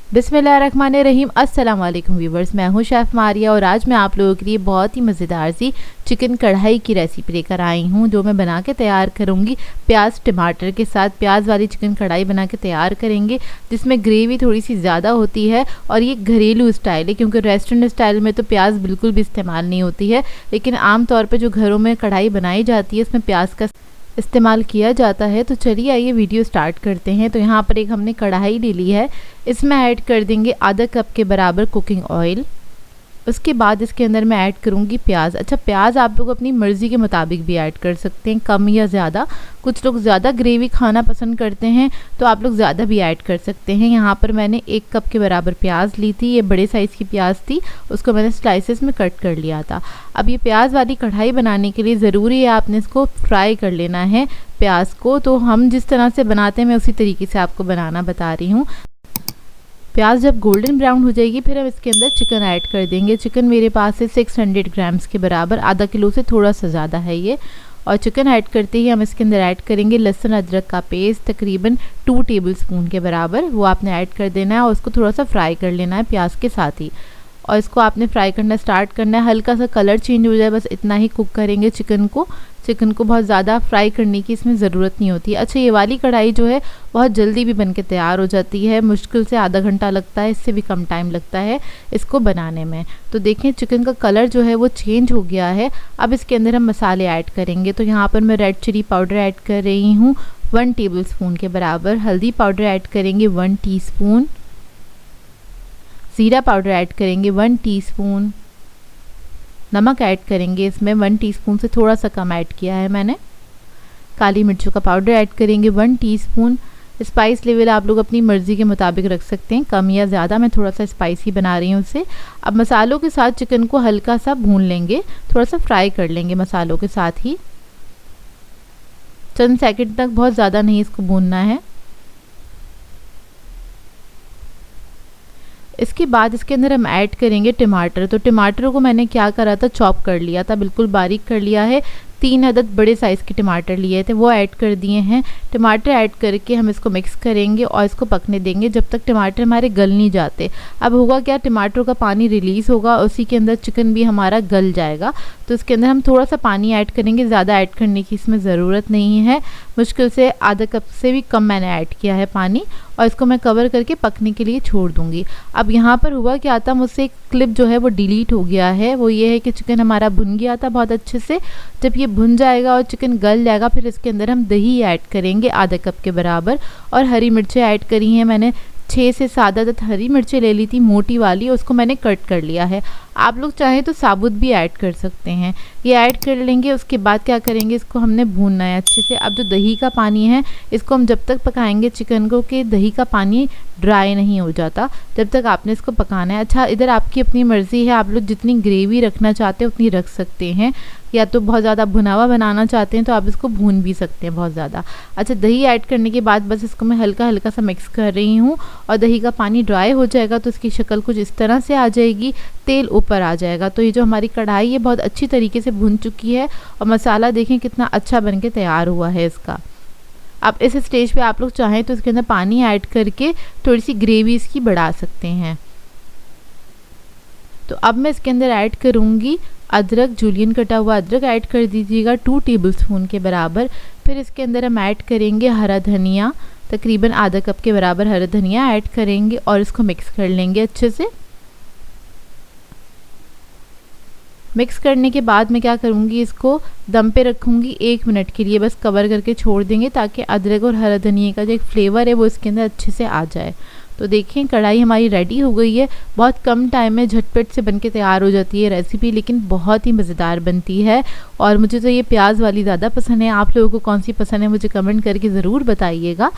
बिस्मिल्लाहिर्रहमानिर्रहीम। अस्सलाम वालेकुम व्यूवर्स, मैं हूं शेफ़ मारिया और आज मैं आप लोगों के लिए बहुत ही मज़ेदार सी चिकन कढ़ाई की रेसिपी लेकर आई हूं जो मैं बना के तैयार करूंगी प्याज टमाटर के साथ। प्याज वाली चिकन कढ़ाई बना के तैयार करेंगे जिसमें ग्रेवी थोड़ी सी ज़्यादा होती है और ये घरेलू स्टाइल है क्योंकि रेस्टोरेंट स्टाइल में तो प्याज बिल्कुल भी इस्तेमाल नहीं होती है, लेकिन आम तौर पर जो घरों में कढ़ाई बनाई जाती है उसमें प्याज का इस्तेमाल किया जाता है। तो चलिए आइए वीडियो स्टार्ट करते हैं। तो यहाँ पर एक हमने कढ़ाई ले ली है, इसमें ऐड कर देंगे आधा कप के बराबर कुकिंग ऑयल। उसके बाद इसके अंदर मैं ऐड करूँगी प्याज। अच्छा, प्याज आप लोग अपनी मर्ज़ी के मुताबिक भी ऐड कर सकते हैं, कम या ज़्यादा। कुछ लोग ज़्यादा ग्रेवी खाना पसंद करते हैं तो आप लोग ज़्यादा भी ऐड कर सकते हैं। यहाँ पर मैंने 1 कप के बराबर प्याज ली थी, ये बड़े साइज़ की प्याज थी, उसको मैंने स्लाइसेस में कट कर लिया था। अब ये प्याज वाली कढ़ाई बनाने के लिए ज़रूरी है आपने इसको फ्राई कर लेना है प्याज को। तो हम जिस तरह से बनाते हैं मैं उसी तरीके से आपको बनाना बता रही हूँ। प्याज जब गोल्डन ब्राउन हो जाएगी फिर हम इसके अंदर चिकन ऐड कर देंगे। चिकन मेरे पास है 600 ग्राम्स के बराबर, आधा किलो से थोड़ा सा ज़्यादा है ये। और चिकन ऐड करते ही हम इसके अंदर ऐड करेंगे लहसुन अदरक का पेस्ट, तकरीबन 2 टेबलस्पून के बराबर, वो आपने ऐड कर देना है और उसको थोड़ा सा फ्राई कर लेना है प्याज के साथ ही। और इसको आपने फ्राई करना स्टार्ट करना है, हल्का सा कलर चेंज हो जाए बस इतना ही कुक करेंगे चिकन को बहुत ज़्यादा फ्राई करने की इसमें ज़रूरत नहीं होती। अच्छा, ये वाली कढ़ाई जो है बहुत जल्दी भी बन के तैयार हो जाती है, मुश्किल से आधा घंटा लगता है, इससे भी कम टाइम लगता है इसको बनाने में। तो देखें चिकन का कलर जो है वो चेंज हो गया है। अब इसके अंदर हम मसाले ऐड करेंगे। तो यहाँ पर मैं रेड चिली पाउडर ऐड कर रही हूँ 1 टेबलस्पून के बराबर, हल्दी पाउडर ऐड करेंगे 1 टीस्पून, ज़ीरा पाउडर ऐड करेंगे 1 टीस्पून, नमक ऐड करेंगे इसमें 1 टीस्पून से थोड़ा सा कम ऐड किया है मैंने, काली मिर्चों का पाउडर ऐड करेंगे 1 टीस्पून। स्पाइस लेवल आप लोग अपनी मर्ज़ी के मुताबिक रख सकते हैं, कम या ज़्यादा। मैं थोड़ा सा स्पाइसी बना रही हूँ उसे। अब मसालों के साथ चिकन को हल्का सा भून लेंगे, थोड़ा सा फ्राई कर लेंगे मसालों के साथ ही, चंद सेकंड तक, बहुत ज़्यादा नहीं इसको भूनना है। इसके बाद इसके अंदर हम ऐड करेंगे टमाटर। तो टमाटर को मैंने क्या करा था, चॉप कर लिया था, बिल्कुल बारीक कर लिया है। 3 अदद बड़े साइज़ के टमाटर लिए थे, वो ऐड कर दिए हैं। टमाटर ऐड करके हम इसको मिक्स करेंगे और इसको पकने देंगे जब तक टमाटर हमारे गल नहीं जाते। अब होगा क्या, टमाटर का पानी रिलीज़ होगा, उसी के अंदर चिकन भी हमारा गल जाएगा। तो इसके अंदर हम थोड़ा सा पानी ऐड करेंगे, ज़्यादा ऐड करने की इसमें ज़रूरत नहीं है। मुश्किल से आधा कप से भी कम मैंने ऐड किया है पानी और इसको मैं कवर करके पकने के लिए छोड़ दूँगी। अब यहाँ पर हुआ क्या था, मुझसे एक क्लिप जो है वो डिलीट हो गया है। वो ये है कि चिकन हमारा भुन गया था बहुत अच्छे से। जब ये भुन जाएगा और चिकन गल जाएगा फिर इसके अंदर हम दही ऐड करेंगे आधा कप के बराबर, और हरी मिर्चें ऐड करी हैं मैंने 6 से 7 अदद हरी मिर्चें ले ली थी मोटी वाली, उसको मैंने कट कर लिया है। आप लोग चाहें तो साबुत भी ऐड कर सकते हैं, ये ऐड कर लेंगे। उसके बाद क्या करेंगे, इसको हमने भूनना है अच्छे से। अब जो दही का पानी है इसको हम जब तक पकाएंगे चिकन को कि दही का पानी ड्राई नहीं हो जाता, जब तक आपने इसको पकाना है। अच्छा, इधर आपकी अपनी मर्ज़ी है, आप लोग जितनी ग्रेवी रखना चाहते हैं उतनी रख सकते हैं, या तो बहुत ज़्यादा भुना हुआ बनाना चाहते हैं तो आप इसको भून भी सकते हैं बहुत ज़्यादा। अच्छा, दही ऐड करने के बाद बस इसको मैं हल्का हल्का सा मिक्स कर रही हूँ और दही का पानी ड्राई हो जाएगा तो इसकी शक्ल कुछ इस तरह से आ जाएगी, तेल ऊपर आ जाएगा। तो ये जो हमारी कढ़ाई है बहुत अच्छी तरीके से भुन चुकी है और मसाला देखें कितना अच्छा बन के तैयार हुआ है इसका। अब इस स्टेज पे आप लोग चाहें तो इसके अंदर पानी ऐड करके थोड़ी सी ग्रेवी इसकी बढ़ा सकते हैं। तो अब मैं इसके अंदर ऐड करूँगी अदरक, जूलियन कटा हुआ अदरक ऐड कर दीजिएगा 2 टेबलस्पून के बराबर। फिर इसके अंदर हम ऐड करेंगे हरा धनिया, तकरीबन आधा कप के बराबर हरा धनिया ऐड करेंगे और इसको मिक्स कर लेंगे अच्छे से। मिक्स करने के बाद मैं क्या करूँगी, इसको दम पे रखूँगी 1 मिनट के लिए, बस कवर करके छोड़ देंगे ताकि अदरक और हरा धनिया का जो एक फ्लेवर है वो इसके अंदर अच्छे से आ जाए। तो देखें कढ़ाई हमारी रेडी हो गई है, बहुत कम टाइम में झटपट से बनके तैयार हो जाती है रेसिपी, लेकिन बहुत ही मज़ेदार बनती है। और मुझे तो ये प्याज वाली ज़्यादा पसंद है, आप लोगों को कौन सी पसंद है मुझे कमेंट करके ज़रूर बताइएगा।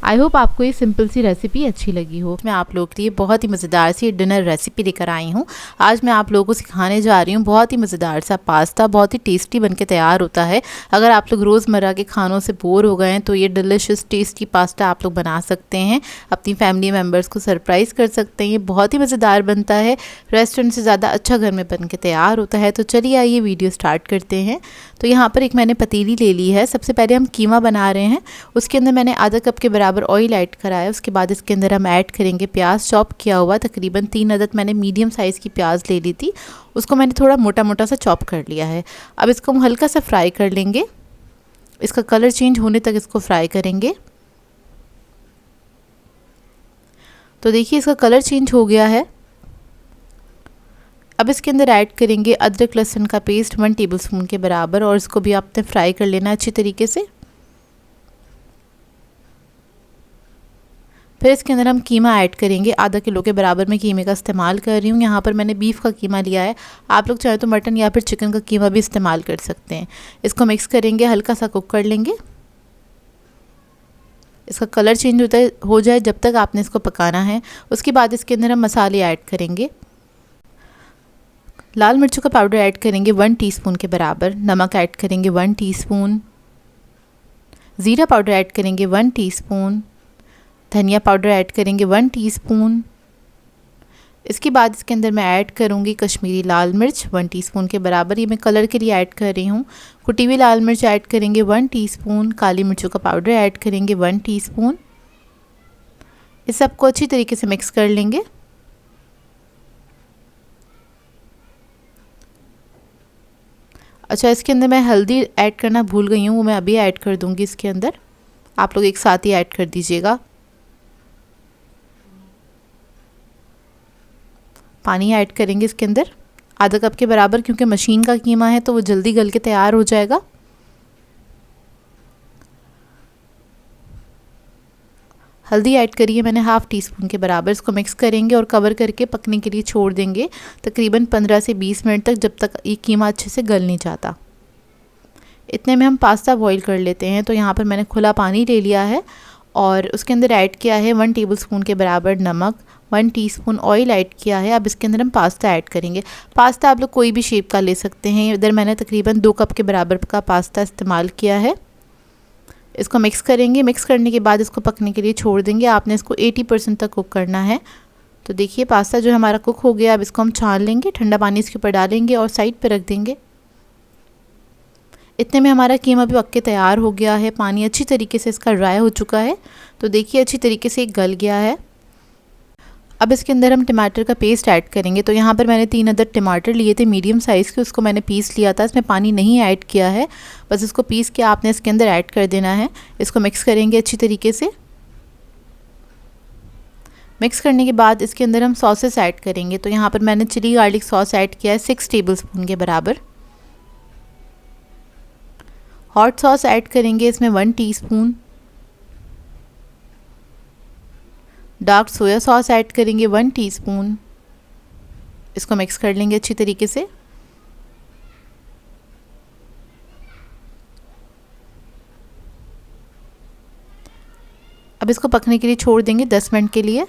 आई होप आपको ये सिंपल सी रेसिपी अच्छी लगी हो। मैं आप लोगों के लिए बहुत ही मज़ेदार सी डिनर रेसिपी लेकर आई हूँ। आज मैं आप लोगों को सिखाने जा रही हूँ बहुत ही मज़ेदार सा पास्ता, बहुत ही टेस्टी बनके तैयार होता है। अगर आप लोग रोज़मर्रा के खानों से बोर हो गए हैं तो ये डिलिशियस टेस्टी पास्ता आप लोग बना सकते हैं, अपनी फैमिली मेम्बर्स को सरप्राइज़ कर सकते हैं। ये बहुत ही मज़ेदार बनता है, रेस्टोरेंट से ज़्यादा अच्छा घर में बन के तैयार होता है। तो चलिए आइए वीडियो स्टार्ट करते हैं। तो यहाँ पर एक मैंने पतीली ले ली है। सबसे पहले हम कीमा बना रहे हैं, उसके अंदर मैंने आधा कप के बराबर बराबर ऑयल ऐड करा है। उसके बाद इसके अंदर हम ऐड करेंगे प्याज चॉप किया हुआ। तकरीबन 3 अदद मैंने मीडियम साइज़ की प्याज ले ली थी, उसको मैंने थोड़ा मोटा मोटा सा चॉप कर लिया है। अब इसको हम हल्का सा फ्राई कर लेंगे, इसका कलर चेंज होने तक इसको फ्राई करेंगे। तो देखिए इसका कलर चेंज हो गया है। अब इसके अंदर ऐड करेंगे अदरक लहसुन का पेस्ट 1 टेबलस्पून के बराबर, और इसको भी आपने फ्राई कर लेना अच्छी तरीके से। फिर इसके अंदर हम कीमा ऐड करेंगे। आधा किलो के बराबर मैं कीमे का इस्तेमाल कर रही हूँ। यहाँ पर मैंने बीफ का कीमा लिया है, आप लोग चाहे तो मटन या फिर चिकन का कीमा भी इस्तेमाल कर सकते हैं। इसको मिक्स करेंगे, हल्का सा कुक कर लेंगे। इसका कलर चेंज हो जाए जब तक आपने इसको पकाना है। उसके बाद इसके अंदर हम मसाले ऐड करेंगे। लाल मिर्चों का पाउडर ऐड करेंगे 1 टीस्पून के बराबर, नमक ऐड करेंगे 1 टीस्पून, ज़ीरा पाउडर ऐड करेंगे 1 टीस्पून, धनिया पाउडर ऐड करेंगे 1 टीस्पून। इसके बाद इसके अंदर मैं ऐड करूँगी कश्मीरी लाल मिर्च 1 टीस्पून के बराबर, ये मैं कलर के लिए ऐड कर रही हूँ। कुटी हुई लाल मिर्च ऐड करेंगे 1 टीस्पून, काली मिर्चों का पाउडर ऐड करेंगे 1 टीस्पून। इस सबको अच्छी तरीके से मिक्स कर लेंगे। अच्छा, इसके अंदर मैं हल्दी ऐड करना भूल गई हूँ, वो मैं अभी ऐड कर दूँगी इसके अंदर, आप लोग एक साथ ही ऐड कर दीजिएगा। पानी ऐड करेंगे इसके अंदर आधा कप के बराबर, क्योंकि मशीन का कीमा है तो वो जल्दी गल के तैयार हो जाएगा। हल्दी ऐड करिए मैंने 1/2 टीस्पून के बराबर। इसको मिक्स करेंगे और कवर करके पकने के लिए छोड़ देंगे तकरीबन 15 से 20 मिनट तक, जब तक ये कीमा अच्छे से गल नहीं जाता। इतने में हम पास्ता बॉईल कर लेते हैं। तो यहाँ पर मैंने खुला पानी ले लिया है और उसके अंदर ऐड किया है 1 टेबलस्पून के बराबर नमक, 1 टीस्पून ऑयल ऐड किया है। अब इसके अंदर हम पास्ता ऐड करेंगे। पास्ता आप लोग कोई भी शेप का ले सकते हैं। इधर मैंने तकरीबन 2 कप के बराबर का पास्ता इस्तेमाल किया है। इसको मिक्स करेंगे। मिक्स करने के बाद इसको पकने के लिए छोड़ देंगे। आपने इसको 80% तक कुक करना है। तो देखिए पास्ता जो हमारा कुक हो गया। अब इसको हम छान लेंगे, ठंडा पानी इसके ऊपर डालेंगे और साइड पे रख देंगे। इतने में हमारा कीमा भी पक के तैयार हो गया है। पानी अच्छी तरीके से इसका ड्राई हो चुका है। तो देखिए अच्छी तरीके से गल गया है। अब इसके अंदर हम टमाटर का पेस्ट ऐड करेंगे। तो यहाँ पर मैंने 3 अदद टमाटर लिए थे मीडियम साइज़ के, उसको मैंने पीस लिया था। इसमें पानी नहीं ऐड किया है, बस इसको पीस के आपने इसके अंदर ऐड कर देना है। इसको मिक्स करेंगे अच्छी तरीके से। मिक्स करने के बाद इसके अंदर हम सॉसेस ऐड करेंगे। तो यहाँ पर मैंने चिली गार्लिक सॉस ऐड किया है 6 टेबलस्पून के बराबर। हॉट सॉस ऐड करेंगे इसमें 1 teaspoon. Dark soya sauce add करेंगे 1 टीस्पून। इसको मिक्स कर लेंगे अच्छी तरीके से। अब इसको पकने के लिए छोड़ देंगे 10 मिनट के लिए।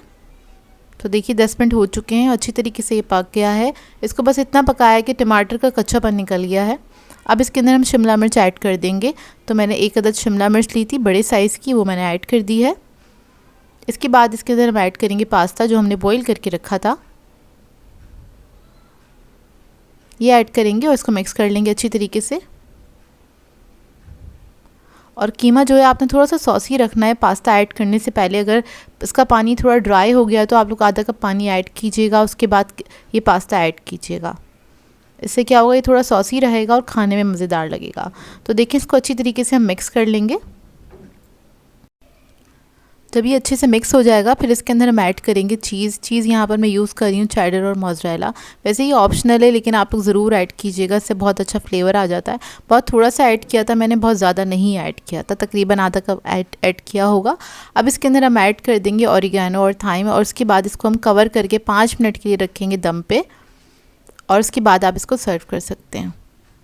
तो देखिए 10 मिनट हो चुके हैं, अच्छी तरीके से ये पक गया है। इसको बस इतना पकाया कि टमाटर का कच्चापन निकल गया है। अब इसके अंदर हम शिमला मिर्च ऐड कर देंगे। तो मैंने 1 अदद शिमला मिर्च ली थी बड़े साइज़ की, वो मैंने ऐड कर दी है। इसके बाद इसके अंदर हम ऐड करेंगे पास्ता जो हमने बॉईल करके रखा था, ये ऐड करेंगे और इसको मिक्स कर लेंगे अच्छी तरीके से। और कीमा जो है आपने थोड़ा सा सॉसी रखना है पास्ता ऐड करने से पहले। अगर इसका पानी थोड़ा ड्राई हो गया तो आप लोग आधा कप पानी ऐड कीजिएगा, उसके बाद ये पास्ता ऐड कीजिएगा। इससे क्या होगा, ये थोड़ा सॉसी रहेगा और खाने में मज़ेदार लगेगा। तो देखिए इसको अच्छी तरीके से हम मिक्स कर लेंगे। जब ये अच्छे से मिक्स हो जाएगा फिर इसके अंदर हम ऐड करेंगे चीज़ यहाँ पर मैं यूज़ कर रही हूँ चेडर और मोज़रेला। वैसे ये ऑप्शनल है लेकिन आप लोग ज़रूर ऐड कीजिएगा, इससे बहुत अच्छा फ्लेवर आ जाता है। बहुत थोड़ा सा ऐड किया था मैंने, बहुत ज़्यादा नहीं ऐड किया था, तकरीबन आधा कप ऐड किया होगा। अब इसके अंदर हम ऐड कर देंगे ऑरिगेनो और थाइम, और उसके बाद इसको हम कवर करके 5 मिनट के लिए रखेंगे दम पे, और उसके बाद आप इसको सर्व कर सकते हैं।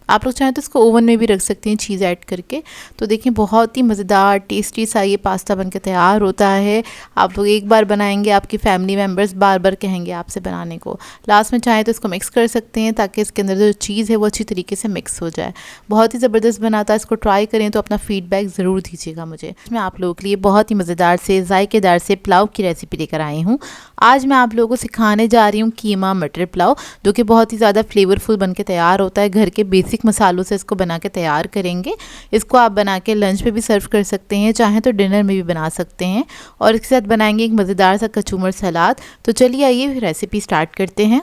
आप लोग चाहें तो इसको ओवन में भी रख सकते हैं चीज़ ऐड करके। तो देखिए बहुत ही मज़ेदार टेस्टी सा ये पास्ता बनके तैयार होता है। आप लोग एक बार बनाएंगे, आपकी फैमिली मेम्बर्स बार बार कहेंगे आपसे बनाने को। लास्ट में चाहें तो इसको मिक्स कर सकते हैं ताकि इसके अंदर जो चीज़ है वो अच्छी तरीके से मिक्स हो जाए। बहुत ही ज़बरदस्त बनाता है, इसको ट्राई करें तो अपना फ़ीडबैक ज़रूर दीजिएगा मुझे। मैं आप लोगों के लिए बहुत ही मज़ेदार से जायकेदार से पुलाव की रेसिपी लेकर आई हूँ। आज मैं आप लोगों को सिखाने जा रही हूँ कीमा मटर पुलाव, जो कि बहुत ही ज़्यादा फ्लेवरफुल बन के तैयार होता है। घर के बेसिक मसालों से इसको बना के तैयार करेंगे। इसको आप बना के लंच पे भी सर्व कर सकते हैं, चाहें तो डिनर में भी बना सकते हैं। और इसके साथ बनाएंगे एक मज़ेदार सा कचूमर सलाद। तो चलिए आइए रेसिपी स्टार्ट करते हैं।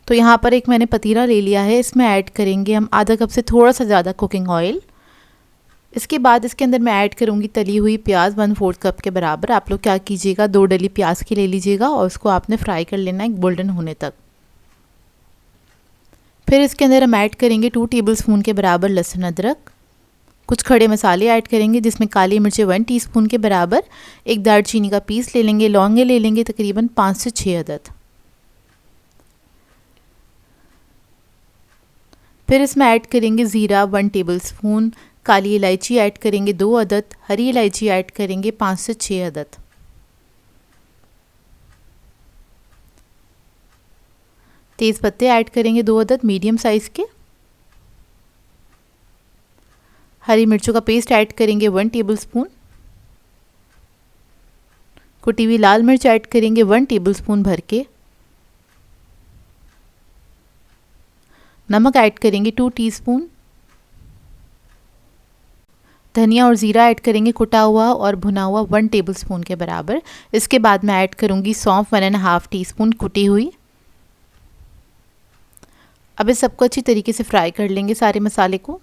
तो यहाँ पर एक मैंने पतीला ले लिया है, इसमें ऐड करेंगे हम आधा कप से थोड़ा सा ज़्यादा कुकिंग ऑयल। इसके बाद इसके अंदर मैं ऐड करूँगी तली हुई प्याज 1/4 कप के बराबर। आप लोग क्या कीजिएगा, 2 डली प्याज की ले लीजिएगा और उसको आपने फ्राई कर लेना है गोल्डन होने तक। फिर इसके अंदर हम ऐड करेंगे 2 टेबलस्पून के बराबर लहसुन अदरक। कुछ खड़े मसाले ऐड करेंगे, जिसमें काली मिर्चें 1 टीस्पून के बराबर, एक दालचीनी का पीस ले लेंगे, लौंगे ले लेंगे तकरीबन 5 से 6 अदद। फिर इसमें ऐड करेंगे ज़ीरा 1 टेबलस्पून, काली इलायची ऐड करेंगे 2 अदद, हरी इलायची ऐड करेंगे 5 से 6 अदद। तेज़ पत्ते ऐड करेंगे 2 अदद मीडियम साइज़ के। हरी मिर्चों का पेस्ट ऐड करेंगे 1 टेबलस्पून। कुटी हुई लाल मिर्च ऐड करेंगे 1 टेबलस्पून भर के। नमक ऐड करेंगे 2 टीस्पून। धनिया और ज़ीरा ऐड करेंगे कुटा हुआ और भुना हुआ 1 टेबलस्पून के बराबर। इसके बाद मैं ऐड करूँगी सौंफ 1.5 टीस्पून कुटी हुई। अब इस सबको अच्छी तरीके से फ्राई कर लेंगे सारे मसाले को।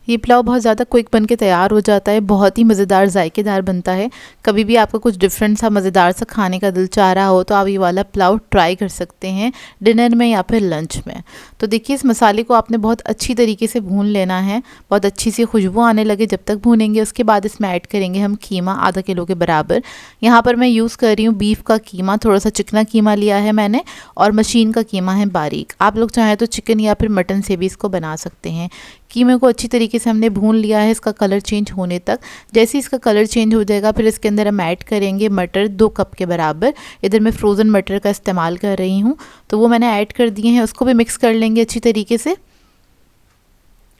ये पुलाव बहुत ज़्यादा क्विक बन के तैयार हो जाता है, बहुत ही मज़ेदार जायकेदार बनता है। कभी भी आपका कुछ डिफरेंट सा मज़ेदार सा खाने का दिल चाह रहा हो तो आप ये वाला पुलाव ट्राई कर सकते हैं डिनर में या फिर लंच में। तो देखिए, इस मसाले को आपने बहुत अच्छी तरीके से भून लेना है, बहुत अच्छी सी खुशबू आने लगे जब तक भूनेंगे। उसके बाद इसमें ऐड करेंगे हम कीमा आधा किलो के बराबर। यहाँ पर मैं यूज़ कर रही हूँ बीफ का कीमा, थोड़ा सा चिकना कीमा लिया है मैंने, और मशीन का कीमा है बारीक। आप लोग चाहें तो चिकन या फिर मटन से भी इसको बना सकते हैं। कीमे को अच्छी तरीके से हमने भून लिया है, इसका कलर चेंज होने तक। जैसे इसका कलर चेंज हो जाएगा, फिर इसके अंदर हम ऐड करेंगे मटर 2 कप के बराबर। इधर मैं फ्रोज़न मटर का इस्तेमाल कर रही हूँ, तो वो मैंने ऐड कर दिए हैं। उसको भी मिक्स कर लेंगे अच्छी तरीके से,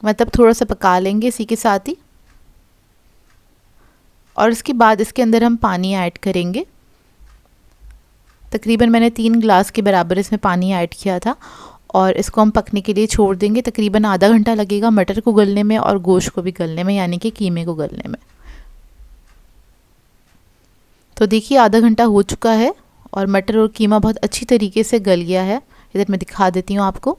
मतलब थोड़ा सा पका लेंगे इसी के साथ ही। और इसके बाद इसके अंदर हम पानी ऐड करेंगे। तकरीबन मैंने 3 गिलास के बराबर इसमें पानी ऐड किया था, और इसको हम पकने के लिए छोड़ देंगे। तकरीबन आधा घंटा लगेगा मटर को गलने में और गोश्त को भी गलने में, यानी कि कीमे को गलने में। तो देखिए, आधा घंटा हो चुका है और मटर और कीमा बहुत अच्छी तरीके से गल गया है। इधर मैं दिखा देती हूँ आपको।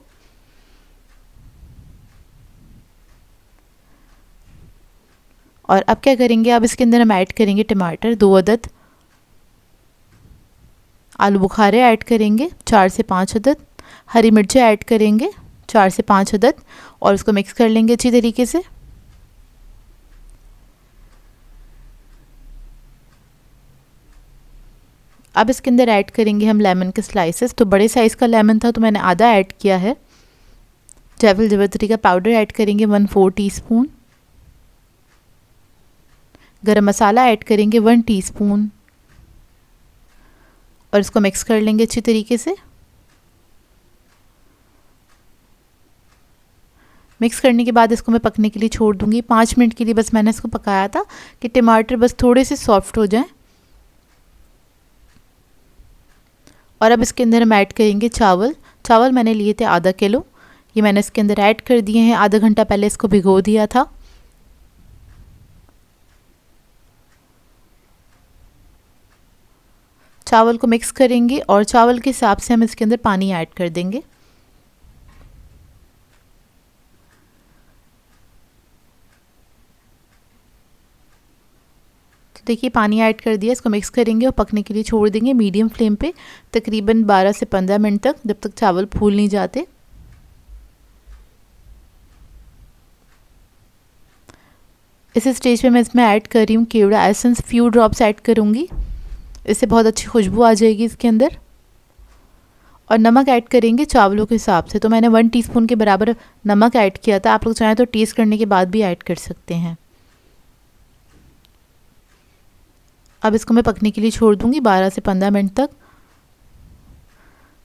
और अब क्या करेंगे, अब इसके अंदर हम ऐड करेंगे टमाटर 2 अदद, आलू बुखारे ऐड करेंगे 4 से 5 अदद, हरी मिर्चें ऐड करेंगे 4 से 5 अदद, और इसको मिक्स कर लेंगे अच्छी तरीके से। अब इसके अंदर ऐड करेंगे हम लेमन के स्लाइसेस। तो बड़े साइज़ का लेमन था तो मैंने आधा ऐड किया है। जायफल जावित्री का पाउडर ऐड करेंगे 1/4 टीस्पून। गरम मसाला ऐड करेंगे 1 टीस्पून, और इसको मिक्स कर लेंगे अच्छी तरीके से। मिक्स करने के बाद इसको मैं पकने के लिए छोड़ दूंगी 5 मिनट के लिए। बस मैंने इसको पकाया था कि टमाटर बस थोड़े से सॉफ्ट हो जाएं। और अब इसके अंदर हम ऐड करेंगे चावल। चावल मैंने लिए थे आधा किलो, ये मैंने इसके अंदर ऐड कर दिए हैं। आधा घंटा पहले इसको भिगो दिया था। चावल को मिक्स करेंगे और चावल के हिसाब से हम इसके अंदर पानी ऐड कर देंगे। देखिए, पानी ऐड कर दिया, इसको मिक्स करेंगे और पकने के लिए छोड़ देंगे मीडियम फ्लेम पे तकरीबन 12 से 15 मिनट तक, जब तक चावल फूल नहीं जाते। इस स्टेज पे मैं इसमें ऐड कर रही हूँ केवड़ा एसेंस, फ्यू ड्रॉप्स ऐड करूँगी, इससे बहुत अच्छी खुशबू आ जाएगी इसके अंदर। और नमक ऐड करेंगे चावलों के हिसाब से। तो मैंने 1 टीस्पून के बराबर नमक ऐड किया था, आप लोग चाहें तो टेस्ट करने के बाद भी ऐड कर सकते हैं। अब इसको मैं पकने के लिए छोड़ दूंगी 12 से 15 मिनट तक।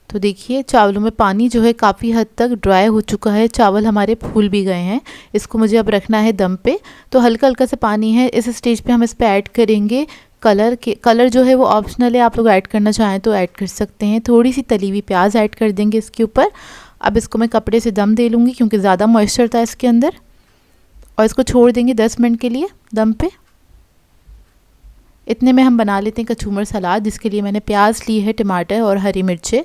तो देखिए, चावलों में पानी जो है काफ़ी हद तक ड्राई हो चुका है, चावल हमारे फूल भी गए हैं। इसको मुझे अब रखना है दम पे। तो हल्का हल्का सा पानी है, इस स्टेज पे हम इस पे ऐड करेंगे कलर जो है वो ऑप्शनल है, आप लोग ऐड करना चाहें तो ऐड कर सकते हैं। थोड़ी सी तली हुई प्याज ऐड कर देंगे इसके ऊपर। अब इसको मैं कपड़े से दम दे लूँगी क्योंकि ज़्यादा मॉइस्चर था इसके अंदर, और इसको छोड़ देंगे 10 मिनट के लिए दम पे। इतने में हम बना लेते हैं कचूमर सलाद, जिसके लिए मैंने प्याज ली है, टमाटर और हरी मिर्चें।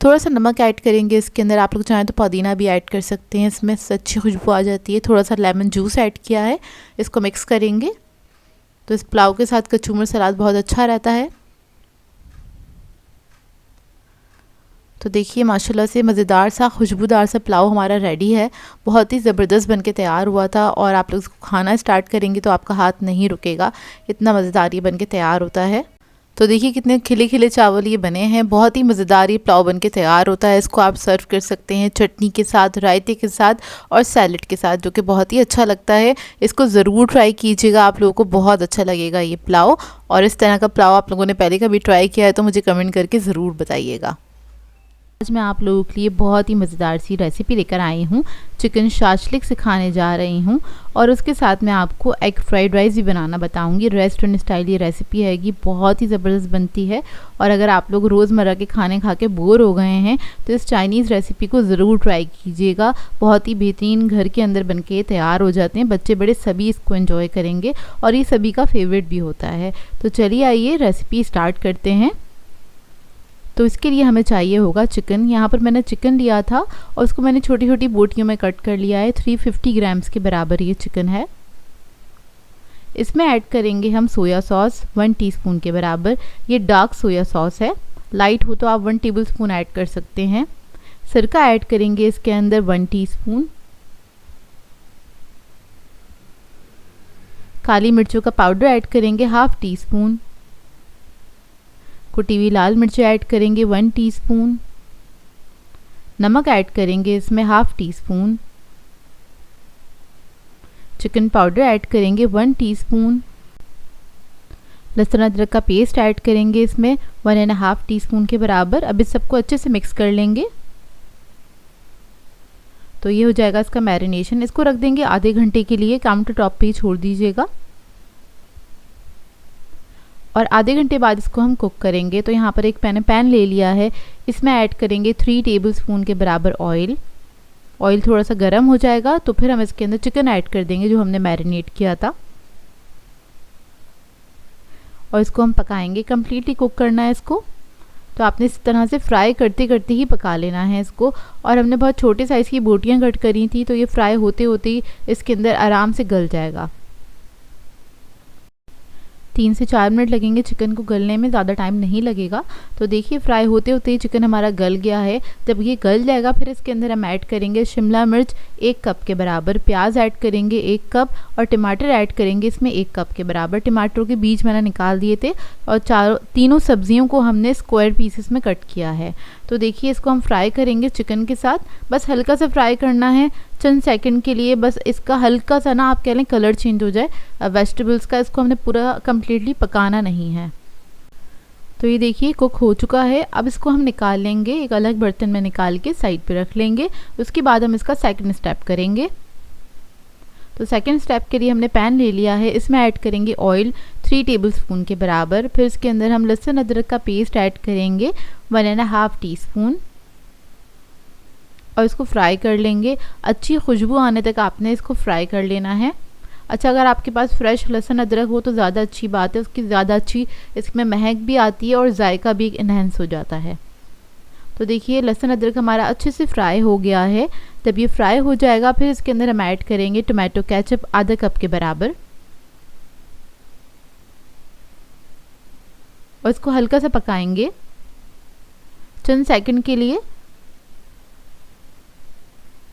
थोड़ा सा नमक ऐड करेंगे इसके अंदर, आप लोग चाहें तो पुदीना भी ऐड कर सकते हैं, इसमें अच्छी खुशबू आ जाती है। थोड़ा सा लेमन जूस ऐड किया है, इसको मिक्स करेंगे। तो इस पुलाव के साथ कचूमर सलाद बहुत अच्छा रहता है। तो देखिए माशाल्लाह से मज़ेदार सा खुशबूदार सा पुलाव हमारा रेडी है। बहुत ही ज़बरदस्त बनके तैयार हुआ था, और आप लोग इसको खाना स्टार्ट करेंगे तो आपका हाथ नहीं रुकेगा, इतना मज़ेदार ये बनके तैयार होता है। तो देखिए कितने खिले खिले चावल ये बने हैं, बहुत ही मज़ेदार ये पुलाव बनके तैयार होता है। इसको आप सर्व कर सकते हैं चटनी के साथ, रायते के साथ और सैलड के साथ, जो कि बहुत ही अच्छा लगता है। इसको ज़रूर ट्राई कीजिएगा, आप लोगों को बहुत अच्छा लगेगा ये पुलाव। और इस तरह का पुलाव आप लोगों ने पहले कभी ट्राई किया है तो मुझे कमेंट करके ज़रूर बताइएगा। आज मैं आप लोगों के लिए बहुत ही मज़ेदार सी रेसिपी लेकर आई हूँ। चिकन शाशलिक सिखाने जा रही हूँ, और उसके साथ मैं आपको एग फ्राइड राइस भी बनाना बताऊँगी। रेस्टोरेंट स्टाइल ये रेसिपी है, ये बहुत ही ज़बरदस्त बनती है। और अगर आप लोग रोज़मर्रा के खाने खा के बोर हो गए हैं तो इस चाइनीज़ रेसिपी को ज़रूर ट्राई कीजिएगा। बहुत ही बेहतरीन घर के अंदर बन के तैयार हो जाते हैं, बच्चे बड़े सभी इसको एंजॉय करेंगे, और ये सभी का फेवरेट भी होता है। तो चलिए आइए रेसिपी स्टार्ट करते हैं। तो इसके लिए हमें चाहिए होगा चिकन। यहाँ पर मैंने चिकन लिया था और उसको मैंने छोटी छोटी बोटियों में कट कर लिया है। 350 ग्राम्स के बराबर ये चिकन है। इसमें ऐड करेंगे हम सोया सॉस 1 टीस्पून के बराबर। ये डार्क सोया सॉस है, लाइट हो तो आप 1 टेबलस्पून ऐड कर सकते हैं। सिरका ऐड करेंगे इसके अंदर 1 टीस्पून। काली मिर्चों का पाउडर ऐड करेंगे 1/2 टीस्पून। कुटी हुई लाल मिर्च ऐड करेंगे 1 टीस्पून। नमक ऐड करेंगे इसमें 1/2 टीस्पून। चिकन पाउडर ऐड करेंगे 1 टीस्पून। लहसुन अदरक का पेस्ट ऐड करेंगे इसमें 1.5 टीस्पून के बराबर। अब इस सबको अच्छे से मिक्स कर लेंगे। तो ये हो जाएगा इसका मैरिनेशन। इसको रख देंगे आधे घंटे के लिए, काउंटर टॉप पे ही छोड़ दीजिएगा, और आधे घंटे बाद इसको हम कुक करेंगे। तो यहाँ पर एक पैन ले लिया है, इसमें ऐड करेंगे 3 टेबलस्पून के बराबर ऑयल। ऑयल थोड़ा सा गर्म हो जाएगा तो फिर हम इसके अंदर चिकन ऐड कर देंगे जो हमने मैरिनेट किया था, और इसको हम पकाएंगे। कम्प्लीटली कुक करना है इसको। तो आपने इस तरह से फ्राई करते करते ही पका लेना है इसको। और हमने बहुत छोटे साइज़ की बोटियाँ कट करी थी, तो ये फ्राई होते होते ही इसके अंदर आराम से गल जाएगा। 3 से 4 मिनट लगेंगे चिकन को गलने में, ज़्यादा टाइम नहीं लगेगा। तो देखिए फ्राई होते होते ही चिकन हमारा गल गया है। जब ये गल जाएगा फिर इसके अंदर हम ऐड करेंगे शिमला मिर्च 1 कप के बराबर, प्याज ऐड करेंगे 1 कप, और टमाटर ऐड करेंगे इसमें 1 कप के बराबर। टमाटरों के बीज मैंने निकाल दिए थे, और तीनों सब्जियों को हमने स्क्वायर पीसेस में कट किया है। तो देखिए इसको हम फ्राई करेंगे चिकन के साथ। बस हल्का सा फ्राई करना है, चंद सेकंड के लिए, बस इसका हल्का सा ना आप कह लें कलर चेंज हो जाए वेजिटेबल्स का। इसको हमने पूरा कम्प्लीटली पकाना नहीं है। तो ये देखिए कुक हो चुका है। अब इसको हम निकाल लेंगे, एक अलग बर्तन में निकाल के साइड पे रख लेंगे। उसके बाद हम इसका सेकंड स्टेप करेंगे। तो सेकंड स्टेप के लिए हमने पैन ले लिया है, इसमें ऐड करेंगे ऑयल 3 टेबलस्पून के बराबर। फिर इसके अंदर हम लहसुन अदरक का पेस्ट ऐड करेंगे 1.5 टीस्पून, और इसको फ्राई कर लेंगे। अच्छी खुशबू आने तक आपने इसको फ्राई कर लेना है। अच्छा, अगर आपके पास फ्रेश लहसुन अदरक हो तो ज़्यादा अच्छी बात है, उसकी ज़्यादा अच्छी इसमें महक भी आती है और जायका भी इन्हेंस हो जाता है। तो देखिए लहसुन अदरक हमारा अच्छे से फ्राई हो गया है। जब ये फ्राई हो जाएगा फिर इसके अंदर हम ऐड करेंगे टोमेटो केचप आधा कप के बराबर, और इसको हल्का सा पकाएंगे चंद सेकंड के लिए,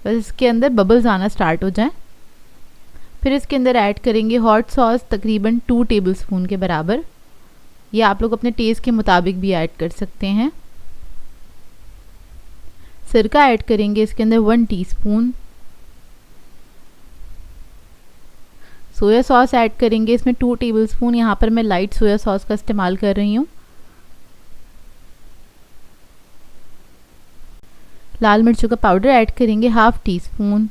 बस इसके अंदर बबल्स आना स्टार्ट हो जाएं। फिर इसके अंदर ऐड करेंगे हॉट सॉस तकरीबन 2 टेबलस्पून के बराबर। ये आप लोग अपने टेस्ट के मुताबिक भी ऐड कर सकते हैं। सिरका ऐड करेंगे इसके अंदर 1 टीस्पून। सोया सॉस ऐड करेंगे इसमें 2 टेबलस्पून। यहाँ पर मैं लाइट सोया सॉस का इस्तेमाल कर रही हूँ। लाल मिर्चों का पाउडर ऐड करेंगे 1/2 टीस्पून।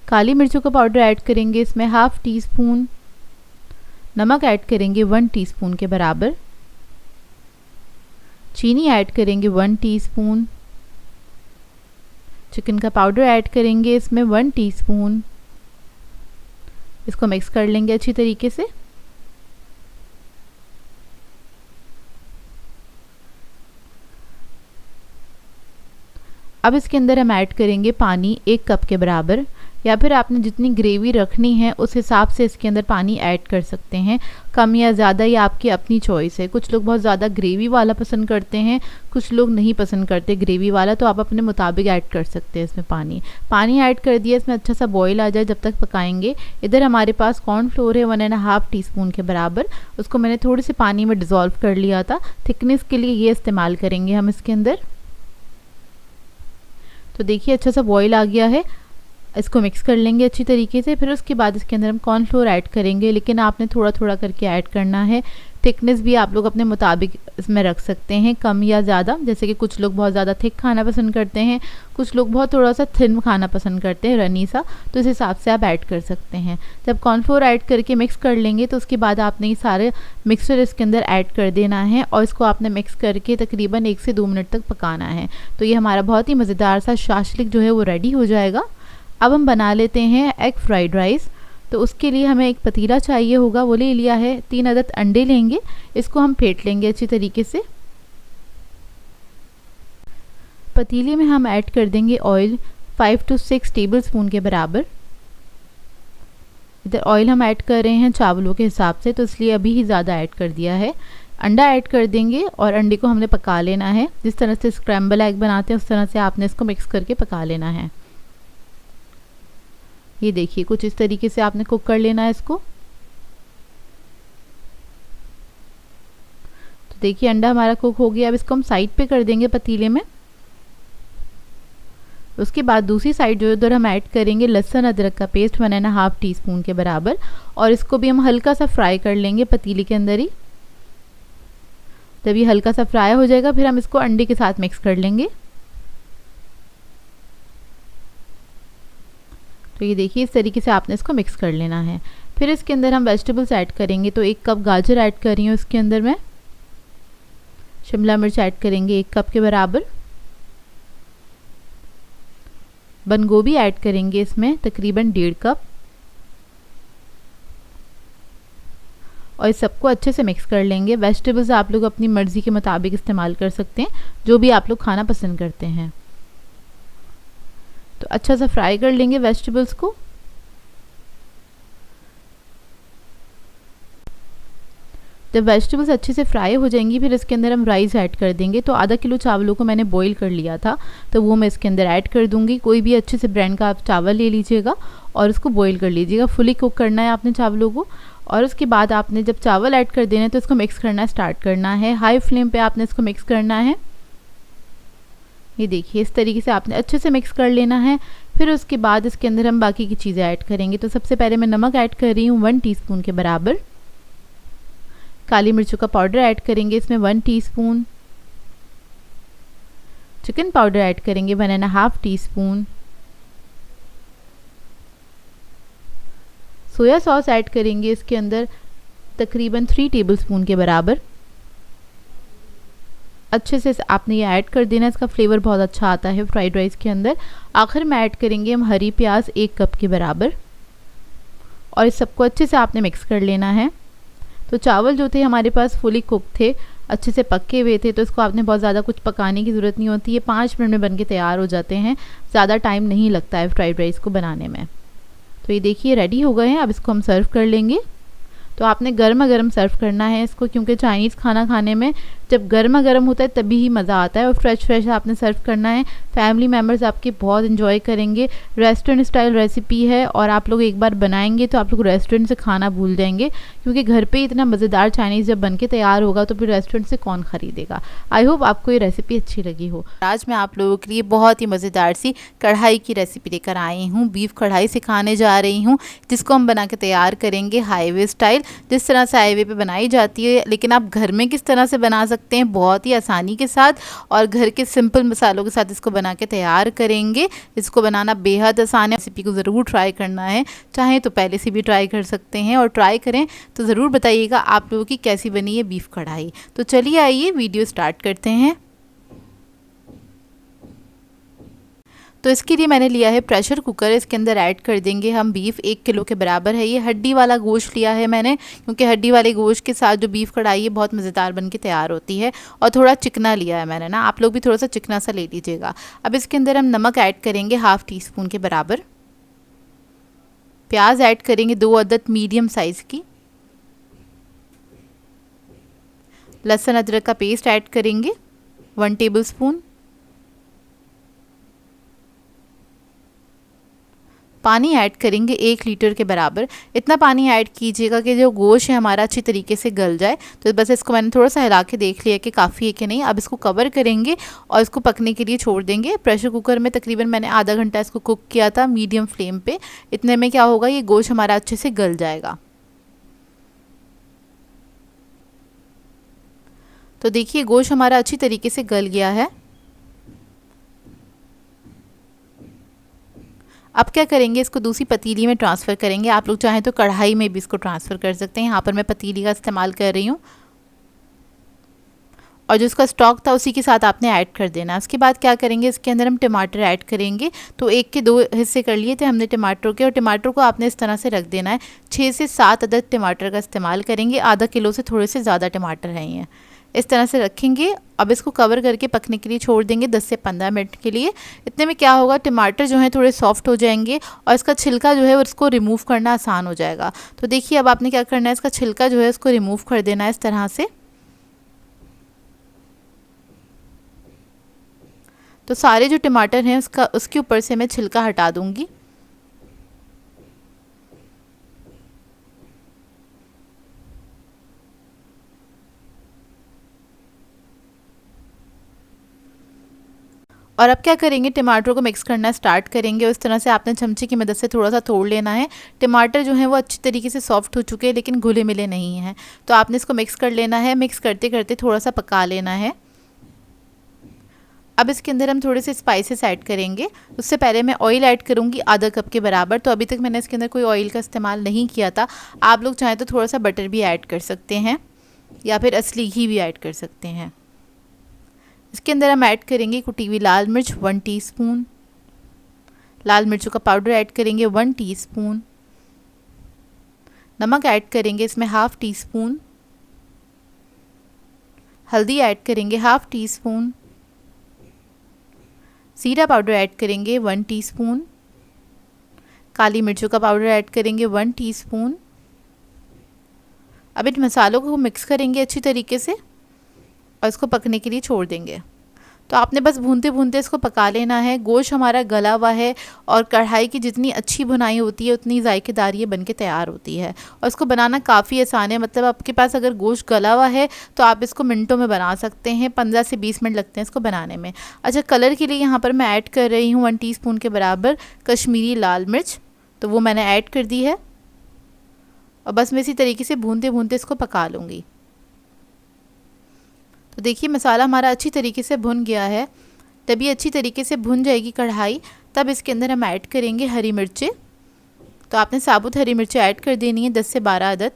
काली मिर्चों का पाउडर ऐड करेंगे इसमें 1/2 टीस्पून। नमक ऐड करेंगे 1 टीस्पून के बराबर, चीनी ऐड करेंगे 1 टीस्पून, चिकन का पाउडर ऐड करेंगे इसमें 1 टीस्पून। इसको मिक्स कर लेंगे अच्छी तरीके से। अब इसके अंदर हम ऐड करेंगे पानी 1 कप के बराबर, या फिर आपने जितनी ग्रेवी रखनी है उस हिसाब से इसके अंदर पानी ऐड कर सकते हैं। कम या ज़्यादा ये आपकी अपनी चॉइस है। कुछ लोग बहुत ज़्यादा ग्रेवी वाला पसंद करते हैं, कुछ लोग नहीं पसंद करते ग्रेवी वाला, तो आप अपने मुताबिक ऐड कर सकते हैं इसमें पानी ऐड कर दिया। इसमें अच्छा सा बॉईल आ जाए जब तक पकाएंगे। इधर हमारे पास कॉर्नफ्लोर है 1.5 टीस्पून के बराबर, उसको मैंने थोड़ी सी पानी में डिज़ोल्व कर लिया था। थिकनेस के लिए ये इस्तेमाल करेंगे हम इसके अंदर। तो देखिए अच्छा सा बॉईल आ गया है, इसको मिक्स कर लेंगे अच्छी तरीके से। फिर उसके बाद इसके अंदर हम कॉर्नफ्लोर ऐड करेंगे, लेकिन आपने थोड़ा थोड़ा करके ऐड करना है। थिकनेस भी आप लोग अपने मुताबिक इसमें रख सकते हैं, कम या ज़्यादा। जैसे कि कुछ लोग बहुत ज़्यादा थिक खाना पसंद करते हैं, कुछ लोग बहुत थोड़ा सा थिन खाना पसंद करते हैं, रनी सा, तो इस हिसाब से आप ऐड कर सकते हैं। जब कॉर्नफ्लोर ऐड करके मिक्स कर लेंगे तो उसके बाद आपने ये सारे मिक्सचर इसके अंदर ऐड कर देना है और इसको आपने मिक्स करके तकरीबन 1 से 2 मिनट तक पकाना है। तो ये हमारा बहुत ही मज़ेदार सा शाशलिक जो है वो रेडी हो जाएगा। अब हम बना लेते हैं एग फ्राइड राइस। तो उसके लिए हमें एक पतीला चाहिए होगा, वो ले लिया है। 3 अदद अंडे लेंगे, इसको हम फेंट लेंगे अच्छी तरीके से। पतीले में हम ऐड कर देंगे ऑयल 5 to 6 टेबलस्पून के बराबर। इधर ऑयल हम ऐड कर रहे हैं चावलों के हिसाब से, तो इसलिए अभी ही ज़्यादा ऐड कर दिया है। अंडा ऐड कर देंगे और अंडे को हमने पका लेना है। जिस तरह से स्क्रैम्बल एग बनाते हैं उस तरह से आपने इसको मिक्स करके पका लेना है। ये देखिए कुछ इस तरीके से आपने कुक कर लेना है इसको। तो देखिए अंडा हमारा कुक हो गया। अब इसको हम साइड पे कर देंगे पतीले में। उसके बाद दूसरी साइड जो उधर हम ऐड करेंगे लहसुन अदरक का पेस्ट 1.5 टीस्पून के बराबर, और इसको भी हम हल्का सा फ्राई कर लेंगे पतीले के अंदर ही। जब ये हल्का सा फ्राई हो जाएगा फिर हम इसको अंडे के साथ मिक्स कर लेंगे। तो ये देखिए इस तरीके से आपने इसको मिक्स कर लेना है। फिर इसके अंदर हम वेजिटेबल्स ऐड करेंगे। तो 1 कप गाजर ऐड कर रही हूँ इसके अंदर मैं। शिमला मिर्च ऐड करेंगे 1 कप के बराबर। बंद गोभी ऐड करेंगे इसमें तकरीबन 1.5 कप, और इस सबको अच्छे से मिक्स कर लेंगे। वेजिटेबल्स आप लोग अपनी मर्ज़ी के मुताबिक इस्तेमाल कर सकते हैं, जो भी आप लोग खाना पसंद करते हैं। तो अच्छा सा फ्राई कर लेंगे वेजिटेबल्स को। जब वेजिटेबल्स अच्छे से फ्राई हो जाएंगी फिर इसके अंदर हम राइस ऐड कर देंगे। तो आधा किलो चावलों को मैंने बॉईल कर लिया था, तो वो मैं इसके अंदर ऐड कर दूंगी। कोई भी अच्छे से ब्रांड का आप चावल ले लीजिएगा और उसको बॉईल कर लीजिएगा। फुली कुक करना है आपने चावलों को। और उसके बाद आपने जब चावल ऐड कर देना है तो इसको मिक्स करना स्टार्ट करना है। हाई फ्लेम पे आपने इसको मिक्स करना है। ये देखिए इस तरीके से आपने अच्छे से मिक्स कर लेना है। फिर उसके बाद इसके अंदर हम बाकी की चीज़ें ऐड करेंगे। तो सबसे पहले मैं नमक ऐड कर रही हूँ 1 टीस्पून के बराबर। काली मिर्चों का पाउडर ऐड करेंगे इसमें 1 टीस्पून। चिकन पाउडर ऐड करेंगे 1.5 टीस्पून। सोया सॉस ऐड करेंगे इसके अंदर तकरीबन 3 टेबलस्पून के बराबर। अच्छे से आपने ये ऐड कर देना, इसका फ्लेवर बहुत अच्छा आता है फ्राइड राइस के अंदर। आखिर में ऐड करेंगे हम हरी प्याज 1 कप के बराबर, और इस सबको अच्छे से आपने मिक्स कर लेना है। तो चावल जो थे हमारे पास फुली कुक थे, अच्छे से पके हुए थे, तो इसको आपने बहुत ज़्यादा कुछ पकाने की ज़रूरत नहीं होती है। 5 मिनट में बन के तैयार हो जाते हैं, ज़्यादा टाइम नहीं लगता है फ्राइड राइस को बनाने में। तो ये देखिए रेडी हो गए हैं। अब इसको हम सर्व कर लेंगे। तो आपने गर्मा गर्म सर्व करना है इसको, क्योंकि चाइनीज़ खाना खाने में जब गर्मा गर्म होता है तभी ही मज़ा आता है। और फ्रेश आपने सर्व करना है। फैमिली मेम्बर्स आपके बहुत इन्जॉय करेंगे। रेस्टोरेंट स्टाइल रेसिपी है, और आप लोग एक बार बनाएंगे तो आप लोग रेस्टोरेंट से खाना भूल जाएंगे, क्योंकि घर पे इतना मज़ेदार चाइनीज़ जब बन के तैयार होगा तो फिर रेस्टोरेंट से कौन ख़रीदेगा। आई होप आपको ये रेसिपी अच्छी लगी हो। आज मैं आप लोगों के लिए बहुत ही मज़ेदार सी कढ़ाई की रेसिपी लेकर आई हूँ। बीफ कढ़ाई सिखाने जा रही हूँ, जिसको हम बना के तैयार करेंगे हाईवे स्टाइल। जिस तरह से हाईवे पे बनाई जाती है, लेकिन आप घर में किस तरह से बना सकते हैं बहुत ही आसानी के साथ और घर के सिंपल मसालों के साथ इसको बना के तैयार करेंगे। इसको बनाना बेहद आसान है, रेसिपी को ज़रूर ट्राई करना है, चाहे तो पहले से भी ट्राई कर सकते हैं और ट्राई करें तो ज़रूर बताइएगा आप लोगों की कैसी बनी है बीफ कढ़ाई। तो चलिए आइए वीडियो स्टार्ट करते हैं। तो इसके लिए मैंने लिया है प्रेशर कुकर, इसके अंदर ऐड कर देंगे हम बीफ 1 किलो के बराबर है। ये हड्डी वाला गोश्त लिया है मैंने, क्योंकि हड्डी वाले गोश्त के साथ जो बीफ कढ़ाई है बहुत मज़ेदार बन के तैयार होती है। और थोड़ा चिकना लिया है मैंने ना, आप लोग भी थोड़ा सा चिकना सा ले लीजिएगा। अब इसके अंदर हम नमक ऐड करेंगे 1/2 टीस्पून के बराबर। प्याज ऐड करेंगे 2 अदद मीडियम साइज़ की। लहसुन अदरक का पेस्ट ऐड करेंगे 1 टेबल स्पून। पानी ऐड करेंगे 1 लीटर के बराबर। इतना पानी ऐड कीजिएगा कि जो गोश्त है हमारा अच्छी तरीके से गल जाए। तो बस इसको मैंने थोड़ा सा हिला के देख लिया कि काफ़ी है कि नहीं। अब इसको कवर करेंगे और इसको पकने के लिए छोड़ देंगे। प्रेशर कुकर में तकरीबन मैंने आधा घंटा इसको कुक किया था मीडियम फ्लेम पे। इतने में क्या होगा, ये गोश्त हमारा अच्छे से गल जाएगा। तो देखिए गोश्त हमारा अच्छी तरीके से गल गया है। अब क्या करेंगे, इसको दूसरी पतीली में ट्रांसफ़र करेंगे। आप लोग चाहें तो कढ़ाई में भी इसको ट्रांसफ़र कर सकते हैं। यहाँ पर मैं पतीली का इस्तेमाल कर रही हूँ और जो इसका स्टॉक था उसी के साथ आपने ऐड कर देना। उसके बाद क्या करेंगे, इसके अंदर हम टमाटर ऐड करेंगे। तो 1 के 2 हिस्से कर लिए थे हमने टमाटर के, और टमाटर को आपने इस तरह से रख देना है। 6 से 7 अदद टमाटर का इस्तेमाल करेंगे। आधा किलो से थोड़े से ज़्यादा टमाटर हैं ये, इस तरह से रखेंगे। अब इसको कवर करके पकने के लिए छोड़ देंगे 10 से 15 मिनट के लिए। इतने में क्या होगा, टमाटर जो है थोड़े सॉफ्ट हो जाएंगे और इसका छिलका जो है उसको रिमूव करना आसान हो जाएगा। तो देखिए अब आपने क्या करना है, इसका छिलका जो है उसको रिमूव कर देना है इस तरह से। तो सारे जो टमाटर हैं उसके ऊपर से मैं छिलका हटा दूंगी। और अब क्या करेंगे, टमाटर को मिक्स करना स्टार्ट करेंगे। उस तरह से आपने चमचे की मदद से थोड़ा सा तोड़ लेना है। टमाटर जो है वो अच्छी तरीके से सॉफ्ट हो चुके हैं लेकिन घुले मिले नहीं हैं। तो आपने इसको मिक्स कर लेना है। मिक्स करते करते थोड़ा सा पका लेना है। अब इसके अंदर हम थोड़े से स्पाइसेस ऐड करेंगे। उससे पहले मैं ऑयल ऐड करूँगी आधा कप के बराबर। तो अभी तक मैंने इसके अंदर कोई ऑयल का इस्तेमाल नहीं किया था। आप लोग चाहें तो थोड़ा सा बटर भी ऐड कर सकते हैं या फिर असली घी भी ऐड कर सकते हैं। इसके अंदर हम ऐड करेंगे कुटी हुई लाल मिर्च 1 टीस्पून। लाल मिर्चों का पाउडर ऐड करेंगे 1 टीस्पून। नमक ऐड करेंगे इसमें 1/2 टीस्पून। हल्दी ऐड करेंगे 1/2 टीस्पून। जीरा पाउडर ऐड करेंगे 1 टीस्पून। काली मिर्चों का पाउडर ऐड करेंगे 1 टीस्पून। अब इन मसालों को मिक्स करेंगे अच्छी तरीके से और इसको पकने के लिए छोड़ देंगे। तो आपने बस भूनते भूनते इसको पका लेना है। गोश्त हमारा गला हुआ है और कढ़ाई की जितनी अच्छी भुनाई होती है उतनी जायकेदार ये बन के तैयार होती है। और इसको बनाना काफ़ी आसान है, मतलब आपके पास अगर गोश्त गला हुआ है तो आप इसको मिनटों में बना सकते हैं। 15 से 20 मिनट लगते हैं इसको बनाने में। अच्छा, कलर के लिए यहाँ पर मैं ऐड कर रही हूँ 1 टीस्पून के बराबर कश्मीरी लाल मिर्च। तो वो मैंने ऐड कर दी है और बस मैं इसी तरीके से भूनते भूनते इसको पका लूँगी। तो देखिए मसाला हमारा अच्छी तरीके से भुन गया है। तभी अच्छी तरीके से भुन जाएगी कढ़ाई, तब इसके अंदर हम ऐड करेंगे हरी मिर्चें। तो आपने साबुत हरी मिर्चें ऐड कर देनी है 10 से 12 अदद।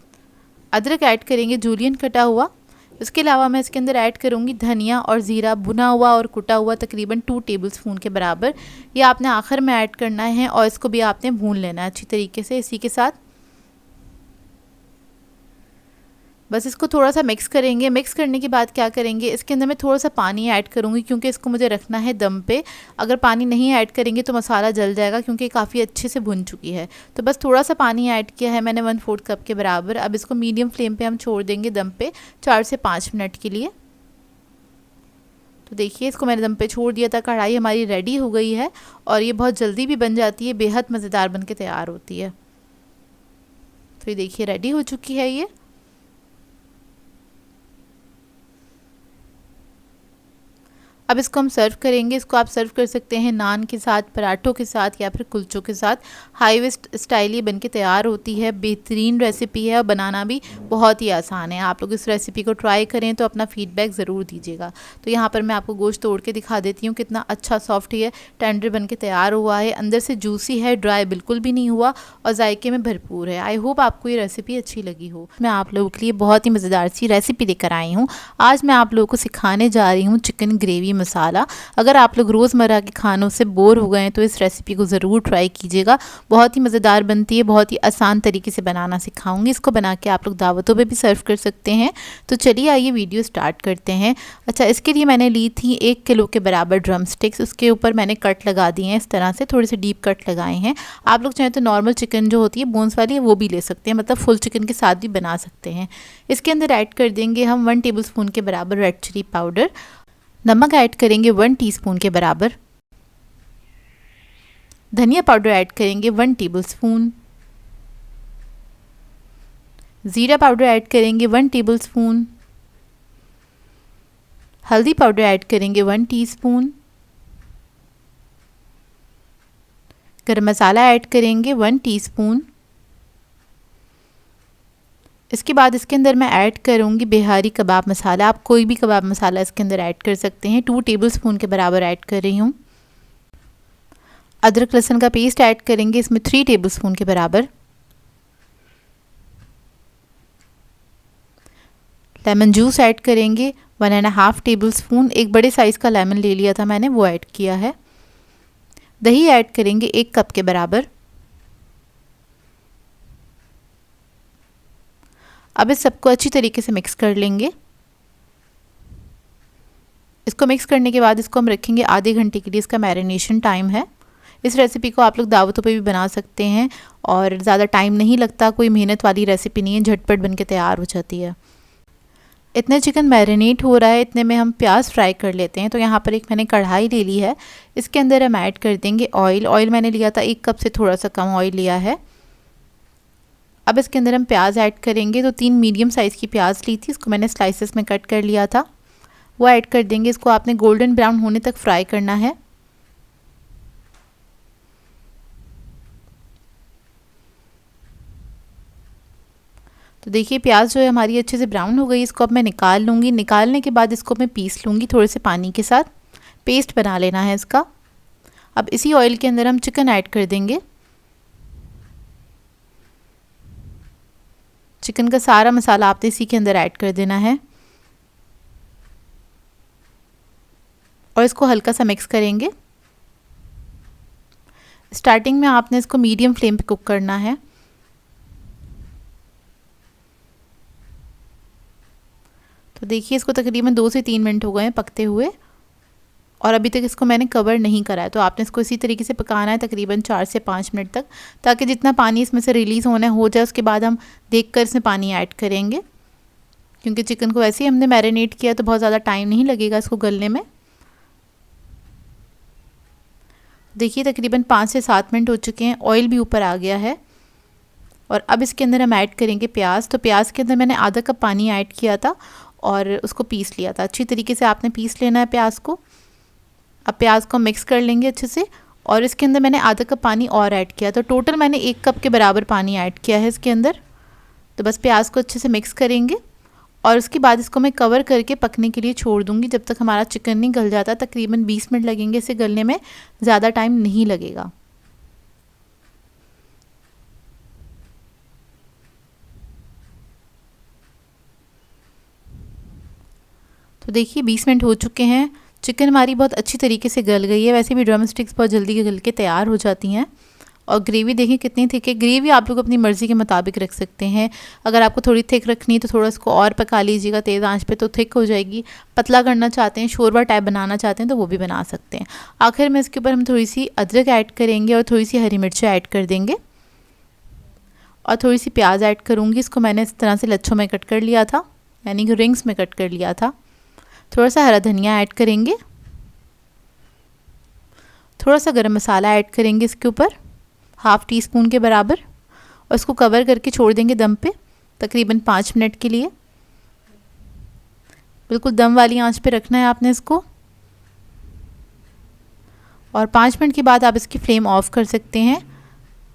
अदरक ऐड करेंगे जूलियन कटा हुआ। इसके अलावा मैं इसके अंदर ऐड करूँगी धनिया और ज़ीरा भुना हुआ और कुटा हुआ तकरीबन 2 टेबलस्पून के बराबर। ये आपने आखिर में ऐड करना है और इसको भी आपने भून लेना है अच्छी तरीके से इसी के साथ। बस इसको थोड़ा सा मिक्स करेंगे। मिक्स करने के बाद क्या करेंगे, इसके अंदर मैं थोड़ा सा पानी ऐड करूँगी क्योंकि इसको मुझे रखना है दम पे। अगर पानी नहीं ऐड करेंगे तो मसाला जल जाएगा क्योंकि काफ़ी अच्छे से भुन चुकी है। तो बस थोड़ा सा पानी ऐड किया है मैंने 1/4 कप के बराबर। अब इसको मीडियम फ्लेम पे हम छोड़ देंगे दम पे 4 से 5 मिनट के लिए। तो देखिए इसको मैंने दम पे छोड़ दिया था। कढ़ाई हमारी रेडी हो गई है और ये बहुत जल्दी भी बन जाती है, बेहद मज़ेदार बन के तैयार होती है। तो ये देखिए रेडी हो चुकी है ये। अब इसको हम सर्व करेंगे। इसको आप सर्व कर सकते हैं नान के साथ, पराठों के साथ या फिर कुलचों के साथ। हाई वेस्ट स्टाइल ये बनके तैयार होती है। बेहतरीन रेसिपी है और बनाना भी बहुत ही आसान है। आप लोग इस रेसिपी को ट्राई करें तो अपना फीडबैक ज़रूर दीजिएगा। तो यहाँ पर मैं आपको गोश्त तोड़ के दिखा देती हूँ कितना अच्छा सॉफ्ट है, टेंडर बन के तैयार हुआ है, अंदर से जूसी है, ड्राई बिल्कुल भी नहीं हुआ और जायके में भरपूर है। आई होप आपको ये रेसिपी अच्छी लगी हो। मैं आप लोगों के लिए बहुत ही मज़ेदार सी रेसिपी लेकर आई हूँ। आज मैं आप लोगों को सिखाने जा रही हूँ चिकन ग्रेवी मसाला। अगर आप लोग रोज़मर्रा के खानों से बोर हो गए हैं तो इस रेसिपी को ज़रूर ट्राई कीजिएगा। बहुत ही मज़ेदार बनती है, बहुत ही आसान तरीके से बनाना सिखाऊंगी। इसको बना के आप लोग दावतों पे भी सर्व कर सकते हैं। तो चलिए आइए वीडियो स्टार्ट करते हैं। अच्छा, इसके लिए मैंने ली थी 1 किलो के बराबर ड्रम स्टिक्स। उसके ऊपर मैंने कट लगा दिए हैं, इस तरह से थोड़े से डीप कट लगाए हैं। आप लोग चाहें तो नॉर्मल चिकन जो होती है बोन्स वाली वो भी ले सकते हैं, मतलब फुल चिकन के साथ भी बना सकते हैं। इसके अंदर ऐड कर देंगे हम 1 टेबलस्पून के बराबर रेड चिली पाउडर। नमक ऐड करेंगे 1 टीस्पून के बराबर। धनिया पाउडर ऐड करेंगे 1 टेबलस्पून। ज़ीरा पाउडर ऐड करेंगे 1 टेबलस्पून। हल्दी पाउडर ऐड करेंगे 1 टीस्पून। गरम मसाला ऐड करेंगे 1 टीस्पून। इसके बाद इसके अंदर मैं ऐड करूँगी बिहारी कबाब मसाला। आप कोई भी कबाब मसाला इसके अंदर ऐड कर सकते हैं। 2 टेबलस्पून के बराबर ऐड कर रही हूँ। अदरक लहसुन का पेस्ट ऐड करेंगे इसमें 3 टेबलस्पून के बराबर। लेमन जूस ऐड करेंगे 1.5 टेबलस्पून। एक बड़े साइज़ का लेमन ले लिया था मैंने, वो ऐड किया है। दही ऐड करेंगे 1 कप के बराबर। अब इस सबको अच्छी तरीके से मिक्स कर लेंगे। इसको मिक्स करने के बाद इसको हम रखेंगे आधे घंटे के लिए, इसका मैरिनेशन टाइम है। इस रेसिपी को आप लोग दावतों पे भी बना सकते हैं और ज़्यादा टाइम नहीं लगता, कोई मेहनत वाली रेसिपी नहीं है, झटपट बन के तैयार हो जाती है। इतने चिकन मैरिनेट हो रहा है, इतने में हम प्याज फ्राई कर लेते हैं। तो यहाँ पर एक मैंने कढ़ाई ले ली है, इसके अंदर हम ऐड कर देंगे ऑयल। ऑयल मैंने लिया था 1 कप से थोड़ा सा कम ऑयल लिया है। अब इसके अंदर हम प्याज ऐड करेंगे। तो 3 मीडियम साइज़ की प्याज ली थी, इसको मैंने स्लाइसेस में कट कर लिया था, वो ऐड कर देंगे। इसको आपने गोल्डन ब्राउन होने तक फ्राई करना है। तो देखिए प्याज जो है हमारी अच्छे से ब्राउन हो गई। इसको अब मैं निकाल लूँगी। निकालने के बाद इसको मैं पीस लूँगी थोड़े से पानी के साथ, पेस्ट बना लेना है इसका। अब इसी ऑयल के अंदर हम चिकन ऐड कर देंगे। चिकन का सारा मसाला आपने इसी के अंदर ऐड कर देना है और इसको हल्का सा मिक्स करेंगे। स्टार्टिंग में आपने इसको मीडियम फ्लेम पे कुक करना है। तो देखिए इसको तकरीबन 2 से 3 मिनट हो गए हैं पकते हुए और अभी तक इसको मैंने कवर नहीं करा है। तो आपने इसको इसी तरीके से पकाना है तकरीबन 4 से 5 मिनट तक, ताकि जितना पानी इसमें से रिलीज़ होना हो जाए। उसके बाद हम देखकर इसमें पानी ऐड करेंगे, क्योंकि चिकन को वैसे ही हमने मैरिनेट किया तो बहुत ज़्यादा टाइम नहीं लगेगा इसको गलने में। देखिए तकरीबन 5 से 7 मिनट हो चुके हैं, ऑयल भी ऊपर आ गया है। और अब इसके अंदर हम ऐड करेंगे प्याज। तो प्याज के अंदर मैंने आधा कप पानी ऐड किया था और उसको पीस लिया था। अच्छी तरीके से आपने पीस लेना है प्याज को। अब प्याज को मिक्स कर लेंगे अच्छे से और इसके अंदर मैंने आधा कप पानी और ऐड किया। तो टोटल मैंने 1 कप के बराबर पानी ऐड किया है इसके अंदर। तो बस प्याज को अच्छे से मिक्स करेंगे और उसके बाद इसको मैं कवर करके पकने के लिए छोड़ दूँगी जब तक हमारा चिकन नहीं गल जाता। तकरीबन 20 मिनट लगेंगे इसे गलने में, ज़्यादा टाइम नहीं लगेगा। तो देखिए 20 मिनट हो चुके हैं, चिकन हमारी बहुत अच्छी तरीके से गल गई है। वैसे भी ड्रम स्टिक्स बहुत जल्दी गल के तैयार हो जाती हैं। और ग्रेवी देखिए कितनी थिक है। ग्रेवी आप लोग अपनी मर्ज़ी के मुताबिक रख सकते हैं। अगर आपको थोड़ी थिक रखनी है तो थोड़ा इसको और पका लीजिएगा तेज़ आंच पे, तो थिक हो जाएगी। पतला करना चाहते हैं, शोरबा टाइप बनाना चाहते हैं तो वो भी बना सकते हैं। आखिर में इसके ऊपर हम थोड़ी सी अदरक ऐड करेंगे और थोड़ी सी हरी मिर्चें ऐड कर देंगे और थोड़ी सी प्याज ऐड करूँगी। इसको मैंने इस तरह से लच्छों में कट कर लिया था, यानी कि रिंग्स में कट कर लिया था। थोड़ा सा हरा धनिया ऐड करेंगे, थोड़ा सा गरम मसाला ऐड करेंगे इसके ऊपर 1/2 टीस्पून के बराबर और इसको कवर करके छोड़ देंगे दम पे तकरीबन 5 मिनट के लिए। बिल्कुल दम वाली आंच पे रखना है आपने इसको। और 5 मिनट के बाद आप इसकी फ्लेम ऑफ कर सकते हैं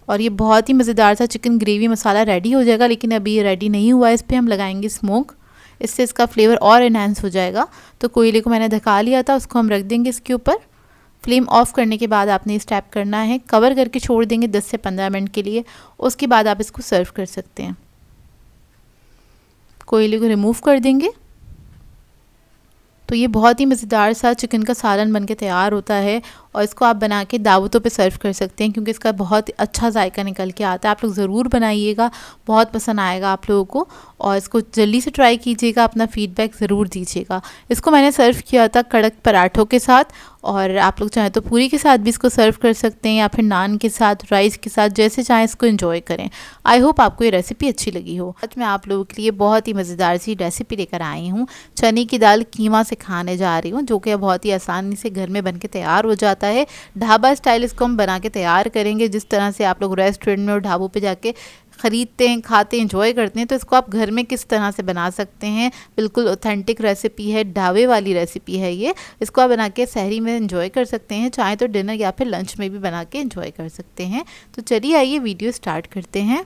और ये बहुत ही मज़ेदार सा चिकन ग्रेवी मसाला रेडी हो जाएगा। लेकिन अभी ये रेडी नहीं हुआ है, इस पर हम लगाएंगे स्मोक, इससे इसका फ्लेवर और इन्हांस हो जाएगा। तो कोयले को मैंने ढका लिया था, उसको हम रख देंगे इसके ऊपर। फ्लेम ऑफ करने के बाद आपने इस टाइप करना है, कवर करके छोड़ देंगे 10 से 15 मिनट के लिए। उसके बाद आप इसको सर्व कर सकते हैं। कोयले को रिमूव कर देंगे। तो ये बहुत ही मज़ेदार सा चिकन का सालन बनके तैयार होता है और इसको आप बना के दावतों पे सर्व कर सकते हैं, क्योंकि इसका बहुत अच्छा जायका निकल के आता है। आप लोग ज़रूर बनाइएगा, बहुत पसंद आएगा आप लोगों को। और इसको जल्दी से ट्राई कीजिएगा, अपना फीडबैक ज़रूर दीजिएगा। इसको मैंने सर्व किया था कड़क पराठों के साथ, और आप लोग चाहें तो पूरी के साथ भी इसको सर्व कर सकते हैं, या फिर नान के साथ, राइस के साथ, जैसे चाहें इसको एंजॉय करें। आई होप आपको ये रेसिपी अच्छी लगी हो। आज मैं आप लोगों के लिए बहुत ही मज़ेदार सी रेसिपी लेकर आई हूँ। चने की दाल कीमा से खाने जा रही हूँ, जो कि बहुत ही आसानी से घर में बन के तैयार हो जाता है। ढाबा स्टाइल इसको हम बना के तैयार करेंगे, जिस तरह से आप लोग रेस्टोरेंट में और ढाबों पे जाके ख़रीदते हैं, खाते हैं, एंजॉय करते हैं। तो इसको आप घर में किस तरह से बना सकते हैं, बिल्कुल ऑथेंटिक रेसिपी है, ढाबे वाली रेसिपी है ये। इसको आप बना के सहरी में एंजॉय कर सकते हैं, चाहे तो डिनर या फिर लंच में भी बना के एंजॉय कर सकते हैं। तो चलिए आइए वीडियो स्टार्ट करते हैं।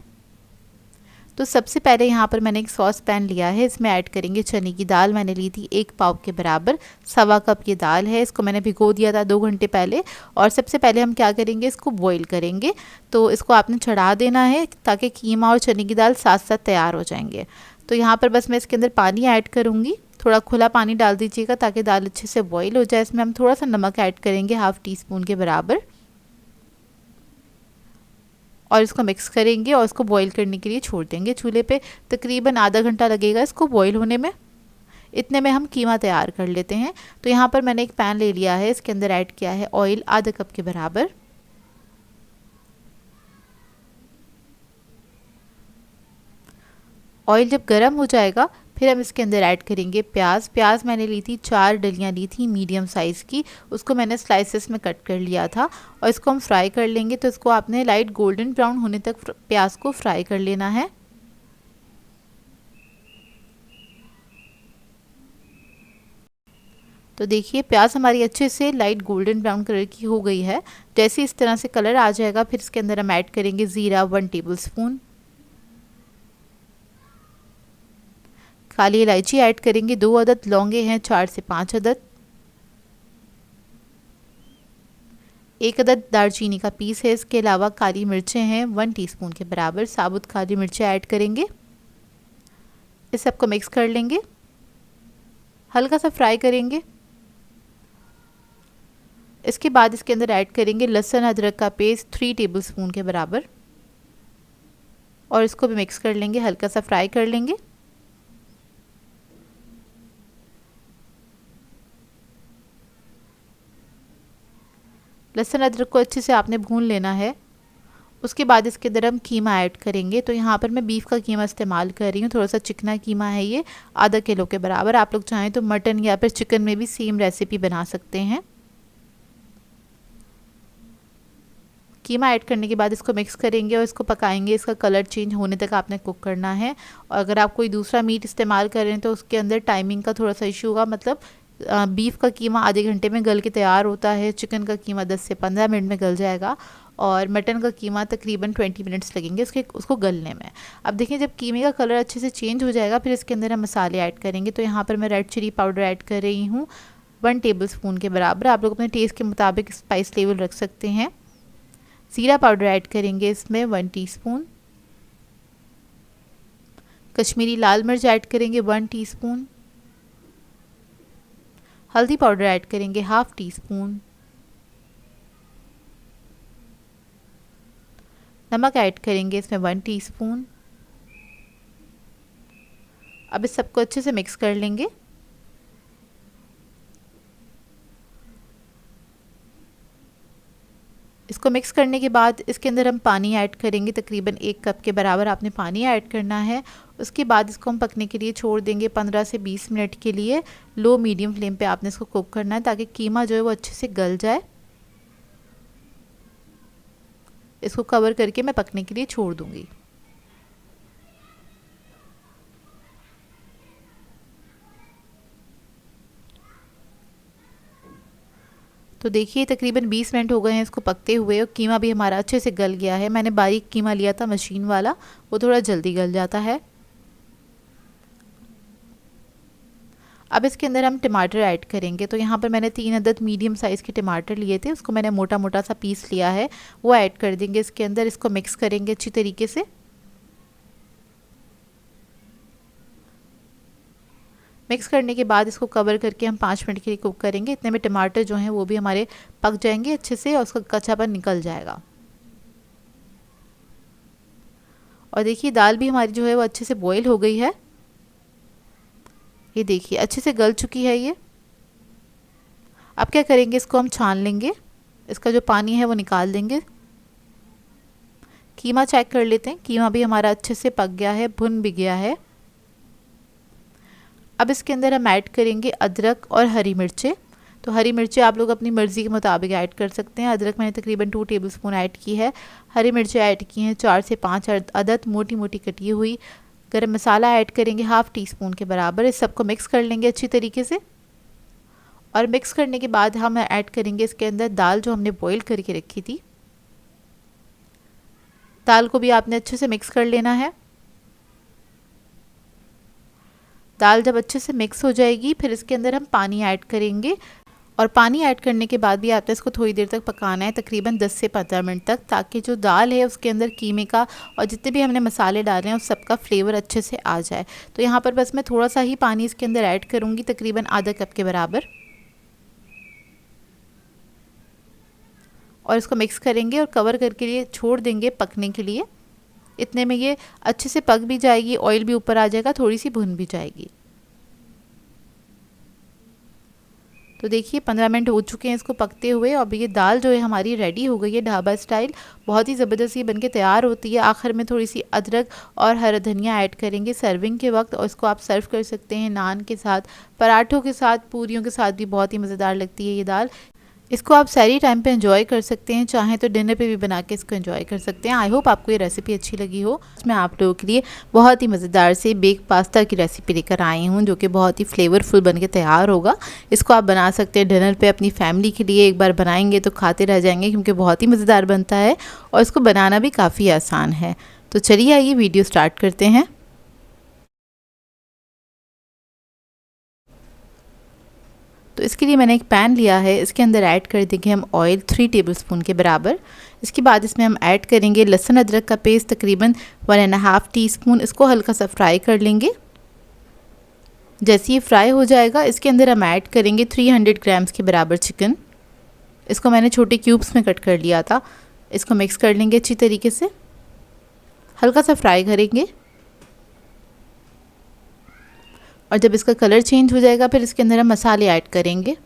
तो सबसे पहले यहाँ पर मैंने एक सॉस पैन लिया है, इसमें ऐड करेंगे चने की दाल। मैंने ली थी 1 पाव के बराबर, 1.25 कप ये दाल है। इसको मैंने भिगो दिया था 2 घंटे पहले। और सबसे पहले हम क्या करेंगे, इसको बॉईल करेंगे। तो इसको आपने चढ़ा देना है ताकि कीमा और चने की दाल साथ साथ तैयार हो जाएंगे। तो यहाँ पर बस मैं इसके अंदर पानी ऐड करूँगी, थोड़ा खुला पानी डाल दीजिएगा ताकि दाल अच्छे से बॉईल हो जाए। इसमें हम थोड़ा सा नमक ऐड करेंगे, 1/2 टीस्पून के बराबर, और इसको मिक्स करेंगे और इसको बॉईल करने के लिए छोड़ देंगे चूल्हे पे। तकरीबन आधा घंटा लगेगा इसको बॉईल होने में। इतने में हम कीमा तैयार कर लेते हैं। तो यहाँ पर मैंने एक पैन ले लिया है, इसके अंदर ऐड किया है ऑयल आधा कप के बराबर। ऑयल जब गर्म हो जाएगा फिर हम इसके अंदर ऐड करेंगे प्याज। प्याज मैंने ली थी 4 डलियाँ ली थी मीडियम साइज़ की, उसको मैंने स्लाइसेस में कट कर लिया था और इसको हम फ्राई कर लेंगे। तो इसको आपने लाइट गोल्डन ब्राउन होने तक प्याज को फ्राई कर लेना है। तो देखिए प्याज हमारी अच्छे से लाइट गोल्डन ब्राउन कलर की हो गई है। जैसे इस तरह से कलर आ जाएगा फिर इसके अंदर हम ऐड करेंगे ज़ीरा 1 टेबलस्पून, काली इलायची ऐड करेंगे 2 अदद, लौंगे हैं 4 से 5 अदद, 1 अदद दालचीनी का पीस है। इसके अलावा काली मिर्चें हैं 1 टीस्पून के बराबर, साबुत काली मिर्चें ऐड करेंगे। इस सबको मिक्स कर लेंगे, हल्का सा फ्राई करेंगे। इसके बाद इसके अंदर ऐड करेंगे लहसुन अदरक का पेस्ट 3 टेबलस्पून के बराबर, और इसको भी मिक्स कर लेंगे, हल्का सा फ्राई कर लेंगे। लहसुन अदरक को अच्छे से आपने भून लेना है। उसके बाद इसके अंदर हम कीमा ऐड करेंगे। तो यहाँ पर मैं बीफ का कीमा इस्तेमाल कर रही हूँ, थोड़ा सा चिकना कीमा है ये, आधा किलो के बराबर। आप लोग चाहें तो मटन या फिर चिकन में भी सेम रेसिपी बना सकते हैं। कीमा ऐड करने के बाद इसको मिक्स करेंगे और इसको पकाएंगे, इसका कलर चेंज होने तक आपने कुक करना है। और अगर आप कोई दूसरा मीट इस्तेमाल कर रहे हैं तो उसके अंदर टाइमिंग का थोड़ा सा इशू होगा, मतलब बीफ का कीमा आधे घंटे में गल के तैयार होता है, चिकन का कीमा 10 से 15 मिनट में गल जाएगा, और मटन का कीमा तकरीबन 20 मिनट्स लगेंगे उसको गलने में। अब देखिए जब कीमे का कलर अच्छे से चेंज हो जाएगा फिर इसके अंदर हम मसाले ऐड करेंगे। तो यहाँ पर मैं रेड चिली पाउडर ऐड कर रही हूँ 1 टेबलस्पून के बराबर। आप लोग अपने टेस्ट के मुताबिक स्पाइस लेवल रख सकते हैं। ज़ीरा पाउडर ऐड करेंगे इसमें 1 टीस्पून, कश्मीरी लाल मिर्च ऐड करेंगे 1 टीस्पून, हल्दी पाउडर ऐड करेंगे 1/2 टीस्पून, नमक ऐड करेंगे इसमें 1 टीस्पून। अब इस सबको अच्छे से मिक्स कर लेंगे। इसको मिक्स करने के बाद इसके अंदर हम पानी ऐड करेंगे, तकरीबन 1 कप के बराबर आपने पानी ऐड करना है। उसके बाद इसको हम पकने के लिए छोड़ देंगे 15 से 20 मिनट के लिए। लो मीडियम फ्लेम पे आपने इसको कुक करना है ताकि कीमा जो है वो अच्छे से गल जाए। इसको कवर करके मैं पकने के लिए छोड़ दूंगी। तो देखिए तकरीबन 20 मिनट हो गए हैं इसको पकते हुए और कीमा भी हमारा अच्छे से गल गया है। मैंने बारीक कीमा लिया था मशीन वाला, वो थोड़ा जल्दी गल जाता है। अब इसके अंदर हम टमाटर ऐड करेंगे। तो यहाँ पर मैंने 3 अदद मीडियम साइज़ के टमाटर लिए थे, उसको मैंने मोटा मोटा सा पीस लिया है, वो ऐड कर देंगे इसके अंदर। इसको मिक्स करेंगे अच्छी तरीके से। मिक्स करने के बाद इसको कवर करके हम 5 मिनट के लिए कुक करेंगे। इतने में टमाटर जो हैं वो भी हमारे पक जाएंगे अच्छे से और उसका कच्चापन निकल जाएगा। और देखिए दाल भी हमारी जो है वो अच्छे से बॉईल हो गई है। ये देखिए अच्छे से गल चुकी है ये। अब क्या करेंगे, इसको हम छान लेंगे, इसका जो पानी है वो निकाल देंगे। कीमा चेक कर लेते हैं, कीमा भी हमारा अच्छे से पक गया है, भुन भी गया है। अब इसके अंदर हम ऐड करेंगे अदरक और हरी मिर्चें। तो हरी मिर्चें आप लोग अपनी मर्ज़ी के मुताबिक ऐड कर सकते हैं। अदरक मैंने तकरीबन 2 टेबलस्पून ऐड की है। हरी मिर्चें ऐड की हैं 4 से 5 अदद मोटी मोटी कटी हुई। गरम मसाला ऐड करेंगे हाफ़ टी स्पून के बराबर। इस सबको मिक्स कर लेंगे अच्छी तरीके से। और मिक्स करने के बाद हम ऐड करेंगे इसके अंदर दाल जो हमने बॉईल करके रखी थी। दाल को भी आपने अच्छे से मिक्स कर लेना है। दाल जब अच्छे से मिक्स हो जाएगी फिर इसके अंदर हम पानी ऐड करेंगे। और पानी ऐड करने के बाद भी आपने इसको थोड़ी देर तक पकाना है, तकरीबन 10 से 15 मिनट तक, ताकि जो दाल है उसके अंदर कीमे का और जितने भी हमने मसाले डाले हैं उस सबका फ्लेवर अच्छे से आ जाए। तो यहाँ पर बस मैं थोड़ा सा ही पानी इसके अंदर ऐड करूँगी, तकरीबन आधा कप के बराबर। और इसको मिक्स करेंगे और कवर करके लिए छोड़ देंगे पकने के लिए। इतने में ये अच्छे से पक भी जाएगी, ऑयल भी ऊपर आ जाएगा, थोड़ी सी भुन भी जाएगी। तो देखिए 15 मिनट हो चुके हैं इसको पकते हुए। अब ये दाल जो है हमारी रेडी हो गई है ढाबा स्टाइल, बहुत ही ज़बरदस्त ये बनके तैयार होती है। आखिर में थोड़ी सी अदरक और हरा धनिया ऐड करेंगे सर्विंग के वक्त, और इसको आप सर्व कर सकते हैं नान के साथ, पराठों के साथ, पूरियों के साथ भी बहुत ही मज़ेदार लगती है ये दाल। इसको आप सारी टाइम पे एंजॉय कर सकते हैं, चाहें तो डिनर पे भी बना के इसको एंजॉय कर सकते हैं। आई होप आपको ये रेसिपी अच्छी लगी हो। मैं आप लोगों के लिए बहुत ही मज़ेदार से बेक पास्ता की रेसिपी लेकर आई हूँ, जो कि बहुत ही फ्लेवरफुल बन के तैयार होगा। इसको आप बना सकते हैं डिनर पे अपनी फैमिली के लिए। एक बार बनाएंगे तो खाते रह जाएंगे, क्योंकि बहुत ही मज़ेदार बनता है और इसको बनाना भी काफ़ी आसान है। तो चलिए आइए वीडियो स्टार्ट करते हैं। तो इसके लिए मैंने एक पैन लिया है, इसके अंदर ऐड कर देंगे हम ऑयल 3 टेबलस्पून के बराबर। इसके बाद इसमें हम ऐड करेंगे लहसुन अदरक का पेस्ट, तकरीबन 1.5 टीस्पून। इसको हल्का सा फ्राई कर लेंगे। जैसे ये फ्राई हो जाएगा इसके अंदर हम ऐड करेंगे 300 ग्राम्स के बराबर चिकन। इसको मैंने छोटे क्यूब्स में कट कर लिया था। इसको मिक्स कर लेंगे अच्छी तरीके से, हल्का सा फ्राई करेंगे। और जब इसका कलर चेंज हो जाएगा फिर इसके अंदर हम मसाले ऐड करेंगे।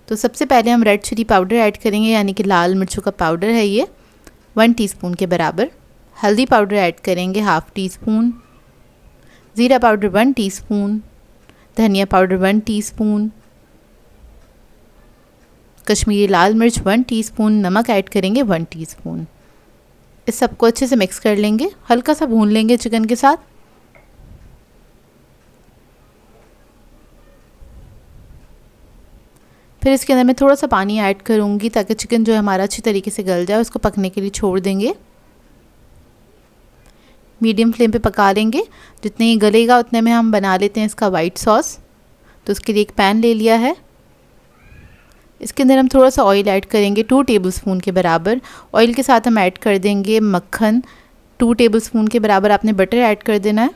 तो सबसे पहले हम रेड चिली पाउडर ऐड करेंगे, यानी कि लाल मिर्चों का पाउडर है ये, 1 टीस्पून के बराबर। हल्दी पाउडर ऐड करेंगे हाफ़ टी स्पून। ज़ीरा पाउडर 1 टीस्पून। धनिया पाउडर 1 टीस्पून। कश्मीरी लाल मिर्च 1 टीस्पून। नमक ऐड करेंगे 1 टीस्पून। इस सबको अच्छे से मिक्स कर लेंगे, हल्का सा भून लेंगे चिकन के साथ। फिर इसके अंदर मैं थोड़ा सा पानी ऐड करूँगी, ताकि चिकन जो है हमारा अच्छी तरीके से गल जाए। उसको पकने के लिए छोड़ देंगे, मीडियम फ्लेम पे पका लेंगे। जितने ही गलेगा उतने में हम बना लेते हैं इसका वाइट सॉस। तो उसके लिए एक पैन ले लिया है, इसके अंदर हम थोड़ा सा ऑयल ऐड करेंगे 2 टेबलस्पून के बराबर। ऑयल के साथ हम ऐड कर देंगे मक्खन 2 टेबलस्पून के बराबर। आपने बटर ऐड कर देना है,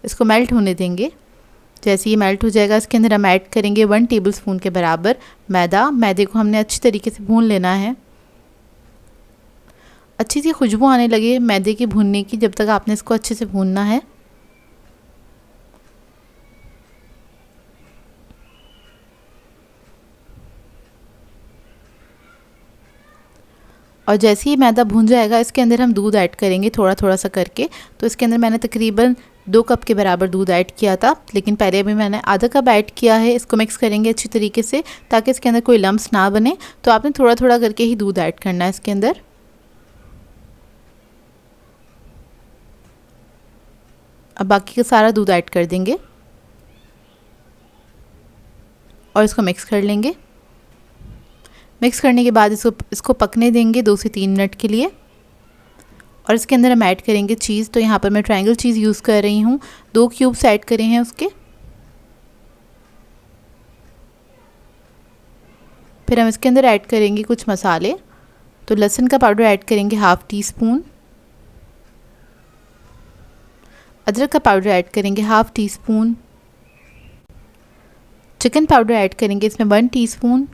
इसको मेल्ट होने देंगे। जैसे ये मेल्ट हो जाएगा इसके अंदर हम ऐड करेंगे 1 टेबलस्पून के बराबर मैदा। मैदे को हमने अच्छी तरीके से भून लेना है। अच्छी सी खुशबू आने लगे मैदे की भूनने की, जब तक आपने इसको अच्छे से भूनना है। और जैसे ही मैदा भून जाएगा इसके अंदर हम दूध ऐड करेंगे थोड़ा थोड़ा सा करके। तो इसके अंदर मैंने तकरीबन 2 कप के बराबर दूध ऐड किया था, लेकिन पहले अभी मैंने आधा कप ऐड किया है। इसको मिक्स करेंगे अच्छी तरीके से, ताकि इसके अंदर कोई लम्स ना बने। तो आपने थोड़ा थोड़ा करके ही दूध ऐड करना है इसके अंदर। अब बाकी का सारा दूध ऐड कर देंगे। और इसको मिक्स कर लेंगे। मिक्स करने के बाद इसको पकने देंगे 2 से 3 मिनट के लिए। और इसके अंदर हम ऐड करेंगे चीज़। तो यहाँ पर मैं ट्रायंगल चीज़ यूज़ कर रही हूँ। 2 क्यूब्स ऐड करे हैं उसके। फिर हम इसके अंदर ऐड करेंगे कुछ मसाले। तो लहसुन का पाउडर ऐड करेंगे 1/2 टीस्पून। अदरक का पाउडर ऐड करेंगे 1/2 टीस्पून। चिकन पाउडर ऐड करेंगे इसमें 1 टीस्पून।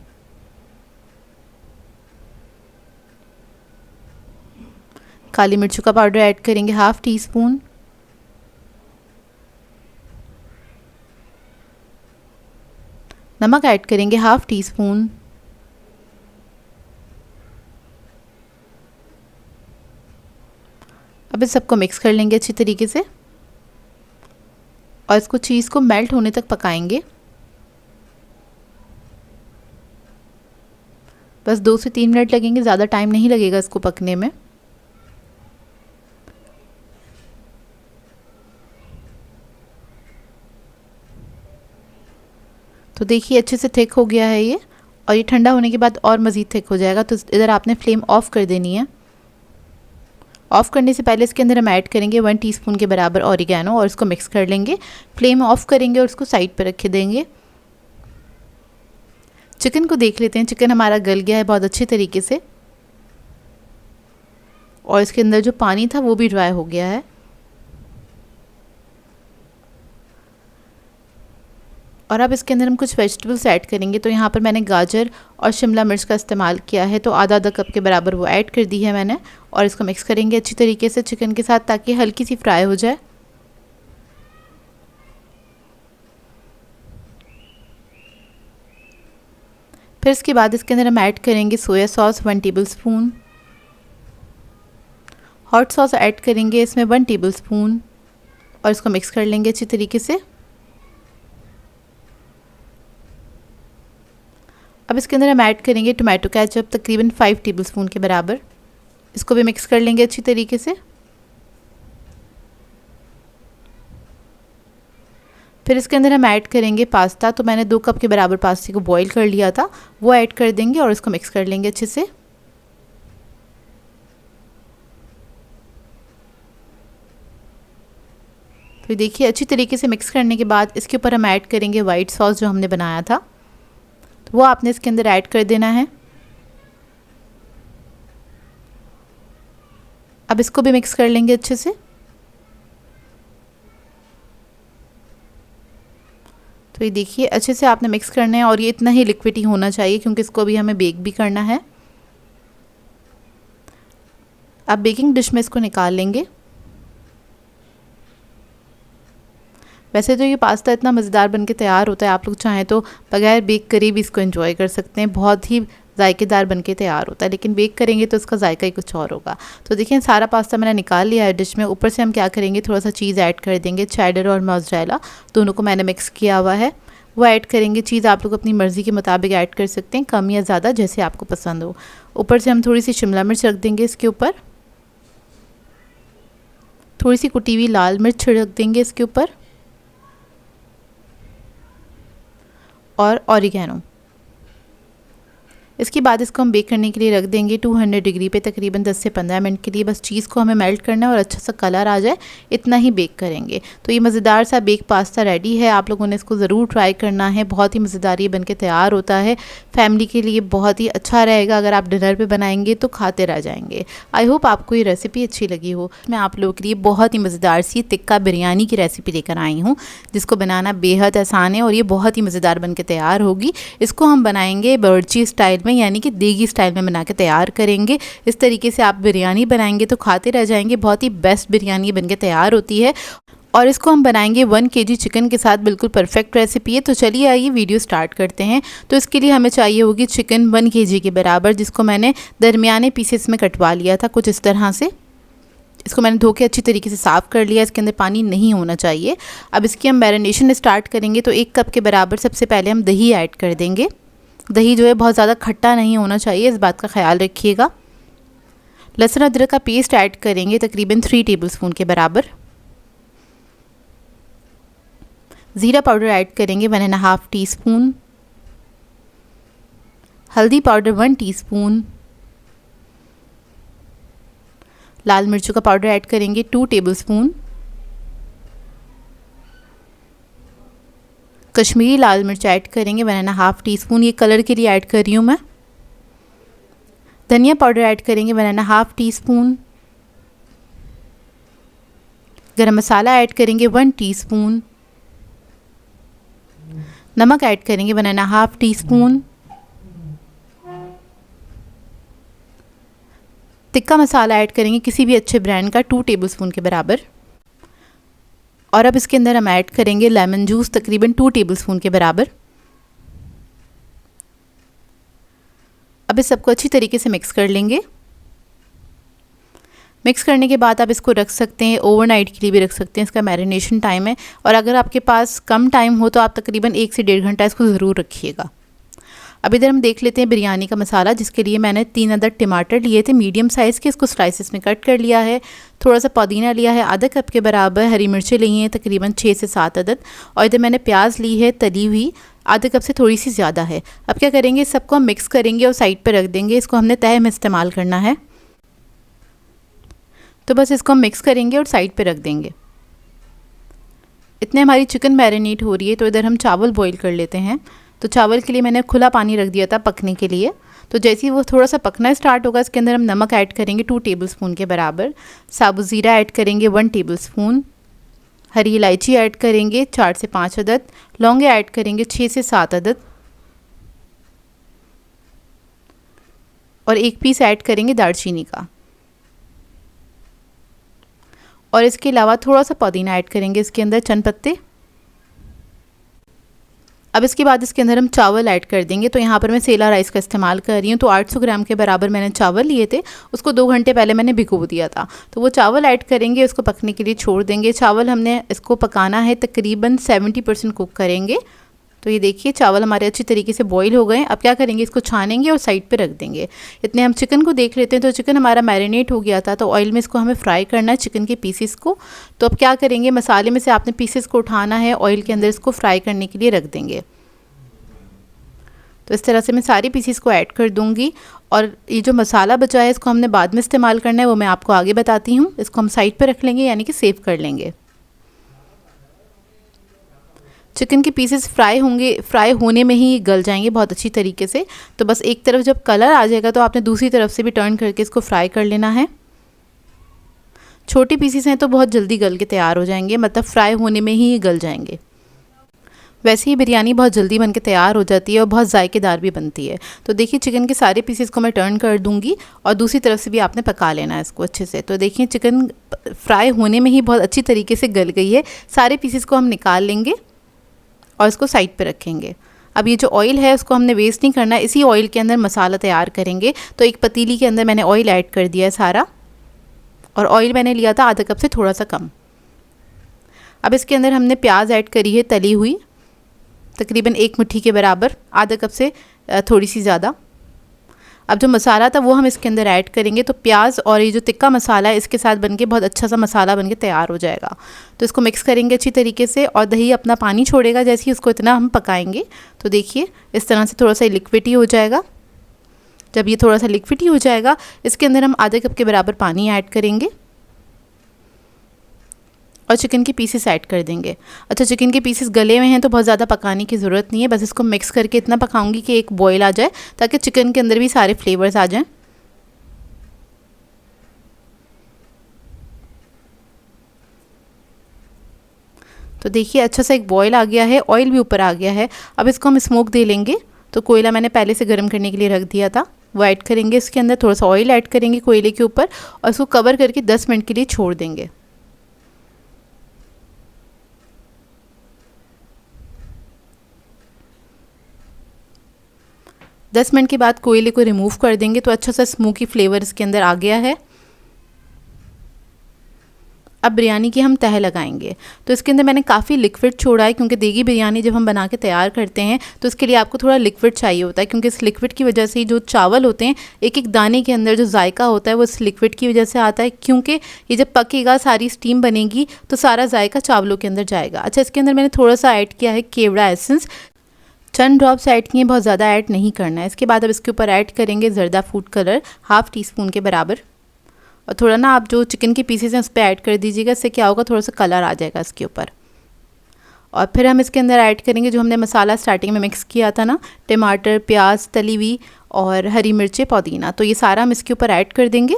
काली मिर्चों का पाउडर ऐड करेंगे 1/2 टीस्पून। नमक ऐड करेंगे 1/2 टीस्पून। अब इस सबको मिक्स कर लेंगे अच्छी तरीके से और इसको चीज़ को मेल्ट होने तक पकाएंगे। बस 2 से 3 मिनट लगेंगे, ज़्यादा टाइम नहीं लगेगा इसको पकने में। तो देखिए अच्छे से थिक हो गया है ये, और ये ठंडा होने के बाद और मज़ीद थिक हो जाएगा। तो इधर आपने फ्लेम ऑफ़ कर देनी है। ऑफ़ करने से पहले इसके अंदर हम ऐड करेंगे 1 टीस्पून के बराबर ऑरिगेनो और इसको मिक्स कर लेंगे। फ्लेम ऑफ़ करेंगे और इसको साइड पर रख देंगे। चिकन को देख लेते हैं। चिकन हमारा गल गया है बहुत अच्छे तरीके से और इसके अंदर जो पानी था वो भी ड्राई हो गया है। और अब इसके अंदर हम कुछ वेजिटेबल्स ऐड करेंगे। तो यहाँ पर मैंने गाजर और शिमला मिर्च का इस्तेमाल किया है। तो आधा कप के बराबर वो ऐड कर दी है मैंने और इसको मिक्स करेंगे अच्छी तरीके से चिकन के साथ, ताकि हल्की सी फ्राई हो जाए। फिर इसके बाद इसके अंदर हम ऐड करेंगे soya sauce 1 tablespoon. Hot sauce add करेंगे इसमें 1 टेबलस्पून और इसको मिक्स कर लेंगे अच्छी तरीके से। अब इसके अंदर हम ऐड करेंगे टोमेटो केचप तकरीबन 5 टेबलस्पून के बराबर। इसको भी मिक्स कर लेंगे अच्छी तरीके से। फिर इसके अंदर हम ऐड करेंगे पास्ता। तो मैंने 2 कप के बराबर पास्ते को बॉईल कर लिया था, वो ऐड कर देंगे और इसको मिक्स कर लेंगे अच्छे से। तो देखिए अच्छी तरीके से मिक्स करने के बाद इसके ऊपर हम ऐड करेंगे वाइट सॉस जो हमने बनाया था, तो वो आपने इसके अंदर ऐड कर देना है। अब इसको भी मिक्स कर लेंगे अच्छे से। तो ये देखिए अच्छे से आपने मिक्स करना है और ये इतना ही लिक्विड ही होना चाहिए क्योंकि इसको अभी हमें बेक भी करना है। अब बेकिंग डिश में इसको निकाल लेंगे। वैसे तो ये पास्ता इतना मज़ेदार बनके तैयार होता है, आप लोग चाहें तो बगैर बेक करे भी इसको एंजॉय कर सकते हैं। बहुत ही जायकेदार बनके तैयार होता है, लेकिन बेक करेंगे तो इसका जायका ही कुछ और होगा। तो देखिए सारा पास्ता मैंने निकाल लिया है डिश में। ऊपर से हम क्या करेंगे, थोड़ा सा चीज़ ऐड कर देंगे। चेडर और मोज़रेला दोनों को मैंने मिक्स किया हुआ है, वो ऐड करेंगे। चीज़ आप लोग अपनी मर्ज़ी के मुताबिक ऐड कर सकते हैं, कम या ज़्यादा जैसे आपको पसंद हो। ऊपर से हम थोड़ी सी शिमला मिर्च रख देंगे इसके ऊपर, थोड़ी सी कुटी हुई लाल मिर्च रख देंगे इसके ऊपर और ऑरिगेनो। इसके बाद इसको हम बेक करने के लिए रख देंगे 200 डिग्री पे तकरीबन 10 से 15 मिनट के लिए। बस चीज़ को हमें मेल्ट करना है और अच्छा सा कलर आ जाए, इतना ही बेक करेंगे। तो ये मज़ेदार सा बेक पास्ता रेडी है। आप लोगों ने इसको ज़रूर ट्राई करना है, बहुत ही मज़ेदार ये बन के तैयार होता है। फैमिली के लिए बहुत ही अच्छा रहेगा, अगर आप डिनर पर बनाएंगे तो खाते रह जाएंगे। आई होप आपको ये रेसिपी अच्छी लगी हो। मैं आप लोगों के लिए बहुत ही मज़ेदार सी टिक्का बिरयानी की रेसिपी लेकर आई हूँ, जिसको बनाना बेहद आसान है और ये बहुत ही मज़ेदार बन के तैयार होगी। इसको हम बनाएंगे बावर्ची स्टाइल में, यानी कि देगी स्टाइल में बना के तैयार करेंगे। इस तरीके से आप बिरयानी बनाएंगे तो खाते रह जाएंगे। बहुत ही बेस्ट बिरयानी बनके तैयार होती है और इसको हम बनाएंगे 1 kg चिकन के साथ। बिल्कुल परफेक्ट रेसिपी है। तो चलिए आइए वीडियो स्टार्ट करते हैं। तो इसके लिए हमें चाहिए होगी चिकन 1 kg के बराबर, जिसको मैंने दरमियाने पीसेस में कटवा लिया था कुछ इस तरह से। इसको मैंने धो के अच्छी तरीके से साफ़ कर लिया, इसके अंदर पानी नहीं होना चाहिए। अब इसकी हम मैरिनेशन स्टार्ट करेंगे। तो 1 कप के बराबर सबसे पहले हम दही ऐड कर देंगे। दही जो है बहुत ज़्यादा खट्टा नहीं होना चाहिए, इस बात का ख्याल रखिएगा। लहसुन अदरक का पेस्ट ऐड करेंगे तकरीबन 3 टेबलस्पून के बराबर। ज़ीरा पाउडर ऐड करेंगे 1.5 टीस्पून। हल्दी पाउडर 1 टीस्पून, लाल मिर्चों का पाउडर ऐड करेंगे 2 टेबलस्पून, कश्मीरी लाल मिर्च ऐड करेंगे 1.5 टीस्पून, ये कलर के लिए ऐड कर रही हूँ मैं। धनिया पाउडर ऐड करेंगे 1.5 टीस्पून, गरम मसाला ऐड करेंगे 1 टीस्पून, नमक ऐड करेंगे 1.5 टीस्पून, तिक्का मसाला ऐड करेंगे किसी भी अच्छे ब्रांड का 2 टेबलस्पून के बराबर। और अब इसके अंदर हम ऐड करेंगे लेमन जूस तकरीबन 2 टेबलस्पून के बराबर। अब इस सबको अच्छी तरीके से मिक्स कर लेंगे। मिक्स करने के बाद आप इसको रख सकते हैं, ओवरनाइट के लिए भी रख सकते हैं, इसका मैरिनेशन टाइम है। और अगर आपके पास कम टाइम हो तो आप तकरीबन 1 से 1.5 घंटा इसको ज़रूर रखिएगा। अब इधर हम देख लेते हैं बिरयानी का मसाला, जिसके लिए मैंने 3 अदद टमाटर लिए थे मीडियम साइज़ के, इसको स्लाइसेस में कट कर लिया है। थोड़ा सा पुदीना लिया है आधा कप के बराबर, हरी मिर्चें ली हैं तकरीबन 6 से 7 अदद, और इधर मैंने प्याज ली है तली हुई, आधे कप से थोड़ी सी ज़्यादा है। अब क्या करेंगे, सबको हम मिक्स करेंगे और साइड पर रख देंगे। इसको हमने तय में इस्तेमाल करना है, तो बस इसको हम मिक्स करेंगे और साइड पे रख देंगे। इतने हमारी चिकन मैरिनेट हो रही है, तो इधर हम चावल बॉईल कर लेते हैं। तो चावल के लिए मैंने खुला पानी रख दिया था पकने के लिए। तो जैसे ही वो थोड़ा सा पकना स्टार्ट होगा, इसके अंदर हम नमक ऐड करेंगे 2 टेबलस्पून के बराबर, साबुत ज़ीरा ऐड करेंगे 1 टेबलस्पून, हरी इलायची ऐड करेंगे 4 से 5 अदद, लौंगे ऐड करेंगे 6 से 7 अदद, और 1 पीस ऐड करेंगे दालचीनी का। और इसके अलावा थोड़ा सा पुदीना ऐड करेंगे इसके अंदर, चंद पत्ते। अब इसके बाद इसके अंदर हम चावल ऐड कर देंगे। तो यहाँ पर मैं सेला राइस का इस्तेमाल कर रही हूँ। तो 800 ग्राम के बराबर मैंने चावल लिए थे, उसको 2 घंटे पहले मैंने भिगो दिया था। तो वो चावल ऐड करेंगे, उसको पकने के लिए छोड़ देंगे। चावल हमने इसको पकाना है तकरीबन 70% कुक करेंगे। तो ये देखिए चावल हमारे अच्छी तरीके से बॉईल हो गए। अब क्या करेंगे, इसको छानेंगे और साइड पे रख देंगे। इतने हम चिकन को देख लेते हैं। तो चिकन हमारा मैरिनेट हो गया था, तो ऑयल में इसको हमें फ्राई करना है चिकन के पीसेस को। तो अब क्या करेंगे, मसाले में से आपने पीसेस को उठाना है, ऑयल के अंदर इसको फ्राई करने के लिए रख देंगे। तो इस तरह से मैं सारी पीसेस को ऐड कर दूंगी। और ये जो मसाला बचा है इसको हमने बाद में इस्तेमाल करना है, वो मैं आपको आगे बताती हूँ। इसको हम साइड पर रख लेंगे, यानी कि सेव कर लेंगे। चिकन के पीसेस फ्राई होंगे, फ्राई होने में ही गल जाएंगे बहुत अच्छी तरीके से। तो बस एक तरफ जब कलर आ जाएगा तो आपने दूसरी तरफ से भी टर्न करके इसको फ्राई कर लेना है। छोटे पीसेस हैं तो बहुत जल्दी गल के तैयार हो जाएंगे, मतलब फ्राई होने में ही गल जाएंगे। वैसे ही बिरयानी बहुत जल्दी बन के तैयार हो जाती है और बहुत जायकेदार भी बनती है। तो देखिए चिकन के सारे पीसेस को मैं टर्न कर दूंगी और दूसरी तरफ से भी आपने पका लेना है इसको अच्छे से। तो देखिए चिकन फ्राई होने में ही बहुत अच्छी तरीके से गल गई है। सारे पीसेस को हम निकाल लेंगे और इसको साइड पे रखेंगे। अब ये जो ऑयल है उसको हमने वेस्ट नहीं करना है, इसी ऑयल के अंदर मसाला तैयार करेंगे। तो एक पतीली के अंदर मैंने ऑयल ऐड कर दिया है सारा, और ऑयल मैंने लिया था आधा कप से थोड़ा सा कम। अब इसके अंदर हमने प्याज ऐड करी है तली हुई, तकरीबन 1 मुट्ठी के बराबर, आधा कप से थोड़ी सी ज़्यादा। अब जो मसाला था वो हम इसके अंदर ऐड करेंगे। तो प्याज और ये जो तिक्का मसाला है इसके साथ बनके बहुत अच्छा सा मसाला बनके तैयार हो जाएगा। तो इसको मिक्स करेंगे अच्छी तरीके से, और दही अपना पानी छोड़ेगा जैसे ही, उसको इतना हम पकाएंगे। तो देखिए इस तरह से थोड़ा सा लिक्विड ही हो जाएगा। जब ये थोड़ा सा लिक्विड ही हो जाएगा, इसके अंदर हम आधे कप के बराबर पानी ऐड करेंगे और चिकन के पीसेस ऐड कर देंगे। अच्छा, चिकन के पीसेस गले हुए हैं तो बहुत ज़्यादा पकाने की ज़रूरत नहीं है, बस इसको मिक्स करके इतना पकाऊंगी कि एक बॉईल आ जाए, ताकि चिकन के अंदर भी सारे फ्लेवर्स आ जाएं। तो देखिए अच्छा सा एक बॉईल आ गया है, ऑयल भी ऊपर आ गया है। अब इसको हम स्मोक दे लेंगे। तो कोयला मैंने पहले से गर्म करने के लिए रख दिया था, वो ऐड करेंगे इसके अंदर। थोड़ा सा ऑयल ऐड करेंगे कोयले के ऊपर और इसको कवर करके 10 मिनट के लिए छोड़ देंगे। दस मिनट के बाद कोयले को रिमूव कर देंगे। तो अच्छा सा स्मोकी फ्लेवर इसके अंदर आ गया है। अब बिरयानी की हम तह लगाएंगे। तो इसके अंदर मैंने काफ़ी लिक्विड छोड़ा है, क्योंकि देगी बिरयानी जब हम बना के तैयार करते हैं तो इसके लिए आपको थोड़ा लिक्विड चाहिए होता है, क्योंकि इस लिक्विड की वजह से जो चावल होते हैं, एक एक दाने के अंदर जो जायका होता है वो इस लिक्विड की वजह से आता है। क्योंकि ये जब पकेगा, सारी स्टीम बनेगी, तो सारा जायका चावलों के अंदर जाएगा। अच्छा, इसके अंदर मैंने थोड़ा सा ऐड किया है केवड़ा एसेंस। चंद ड्रॉप्स ऐड किए, बहुत ज़्यादा ऐड नहीं करना है। इसके बाद अब इसके ऊपर ऐड करेंगे zarda food colour half teaspoon के बराबर। और थोड़ा ना आप जो चिकन के पीसेस हैं उस पर ऐड कर दीजिएगा, इससे क्या होगा थोड़ा सा कलर आ जाएगा इसके ऊपर। और फिर हम इसके अंदर ऐड करेंगे जो हमने मसाला स्टार्टिंग में मिक्स किया था ना, टमाटर, प्याज, तली हुई और हरी मिर्चें, पुदीना, तो ये सारा हम इसके ऊपर ऐड कर देंगे।